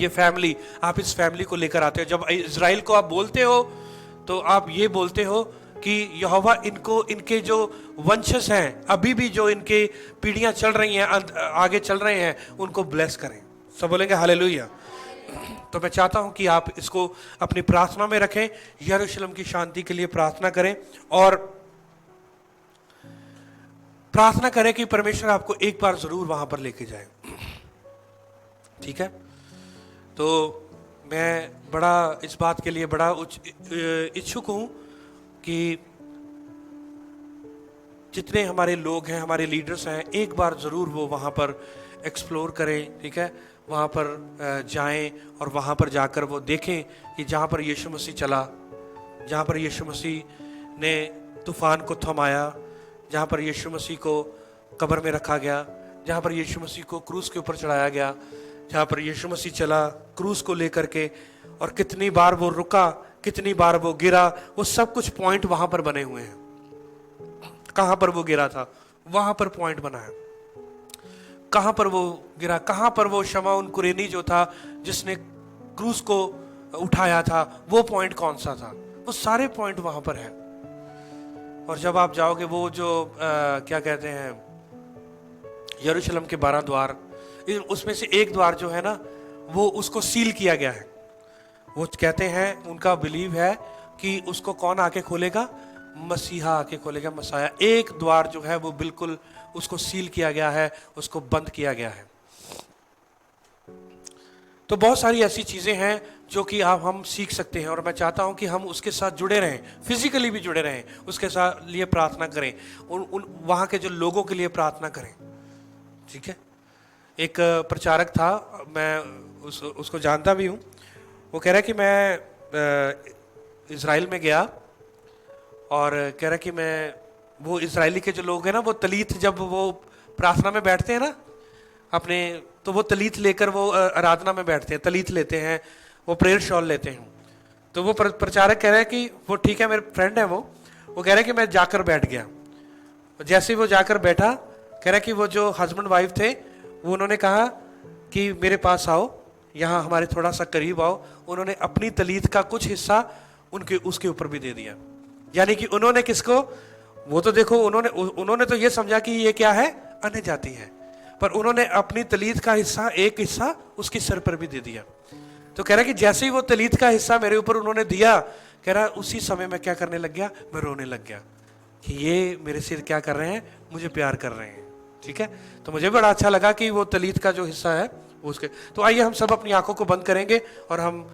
Speaker 1: ये फैमिली, आप इस फैमिली को लेकर आते हो। जब इज़राइल को आप बोलते हो तो आप ये बोलते हो कि यहोवा इनके जो वंशज हैं, अभी भी जो इनके पीढ़ियां चल रही हैं, आगे चल रहे हैं, उनको ब्लेस करें। सब बोलेंगे हालेलुया। तो मैं चाहता हूं कि आप इसको अपनी प्रार्थना में रखें, यरूशलेम की शांति के लिए प्रार्थना करें, और प्रार्थना करें कि परमेश्वर आपको एक बार जरूर वहां पर लेके जाए। ठीक है? तो मैं बड़ा इस बात के लिए बड़ा इच्छुक हूं कि जितने हमारे लोग हैं, हमारे लीडर्स हैं, एक बार ज़रूर वो वहाँ पर एक्सप्लोर करें। ठीक है? वहाँ पर जाएं और वहाँ पर जाकर वो देखें कि जहाँ पर यीशु मसीह चला, जहाँ पर यीशु मसीह ने तूफान को थमाया, जहाँ पर यीशु मसीह को कब्र में रखा गया, जहाँ पर यीशु मसीह को क्रूस के ऊपर चढ़ाया गया, जहाँ पर यीशु मसीह चला क्रूस को लेकर के, और कितनी बार वो रुका, कितनी बार वो गिरा, वो सब कुछ पॉइंट वहाँ पर बने हुए हैं। कहाँ पर वो गिरा था, वहाँ पर पॉइंट बना है। कहाँ पर वो गिरा, कहाँ पर वो शमौन कुरेनी जो था जिसने क्रूस को उठाया था, वो पॉइंट कौन सा था, वो सारे पॉइंट वहाँ पर है। और जब आप जाओगे, वो जो क्या कहते हैं, यरूशलेम के 12 द्वार, उसमें से एक द्वार जो है ना, वो उसको सील किया गया है। वो कहते हैं, उनका बिलीव है कि उसको कौन आके खोलेगा? मसीहा आके खोलेगा, मसाया। एक द्वार जो है वो बिल्कुल उसको सील किया गया है, उसको बंद किया गया है। तो बहुत सारी ऐसी चीजें हैं जो कि हम सीख सकते हैं, और मैं चाहता हूं कि हम उसके साथ जुड़े रहें, फिजिकली भी जुड़े रहें, उसके साथ लिए प्रार्थना करें, वहां के जो लोगों के लिए प्रार्थना करें। ठीक है? एक प्रचारक था, मैं उसको जानता भी हूं। वो कह रहा है कि मैं इज़राइल में गया, और कह रहा है कि मैं, वो इज़राइली के जो लोग हैं ना, वो तलीत, जब वो प्रार्थना में बैठते हैं ना अपने, तो वो तलीत लेकर वो आराधना में बैठते हैं, तलीत लेते हैं, वो प्रेयर शॉल लेते हैं। तो वो प्रचारक कह रहा है कि वो, ठीक है, मेरे फ्रेंड है वो कह रहा है कि मैं जाकर बैठ गया। जैसे ही वो जाकर बैठा, कह रहा है कि वो जो हस्बैंड वाइफ थे, वो उन्होंने कहा कि मेरे पास आओ, यहाँ हमारे थोड़ा सा करीब आओ। उन्होंने अपनी तलीत का कुछ हिस्सा उसके ऊपर भी दे दिया। यानी कि उन्होंने किसको, वो तो देखो, उन्होंने तो ये समझा कि ये क्या है, अन्य जाति है, पर उन्होंने अपनी तलीत का हिस्सा, एक हिस्सा उसके सर पर भी दे दिया। तो कह रहा कि जैसे ही वो तलीत का हिस्सा मेरे ऊपर उन्होंने दिया, कह रहा उसी समय मैं क्या करने लग गया, मैं रोने लग गया कि ये मेरे से क्या कर रहे हैं, मुझे प्यार कर रहे हैं। ठीक है? तो मुझे बड़ा अच्छा लगा कि वो तलीत का जो हिस्सा है उसके। तो आइए हम सब अपनी आंखों को बंद करेंगे और हम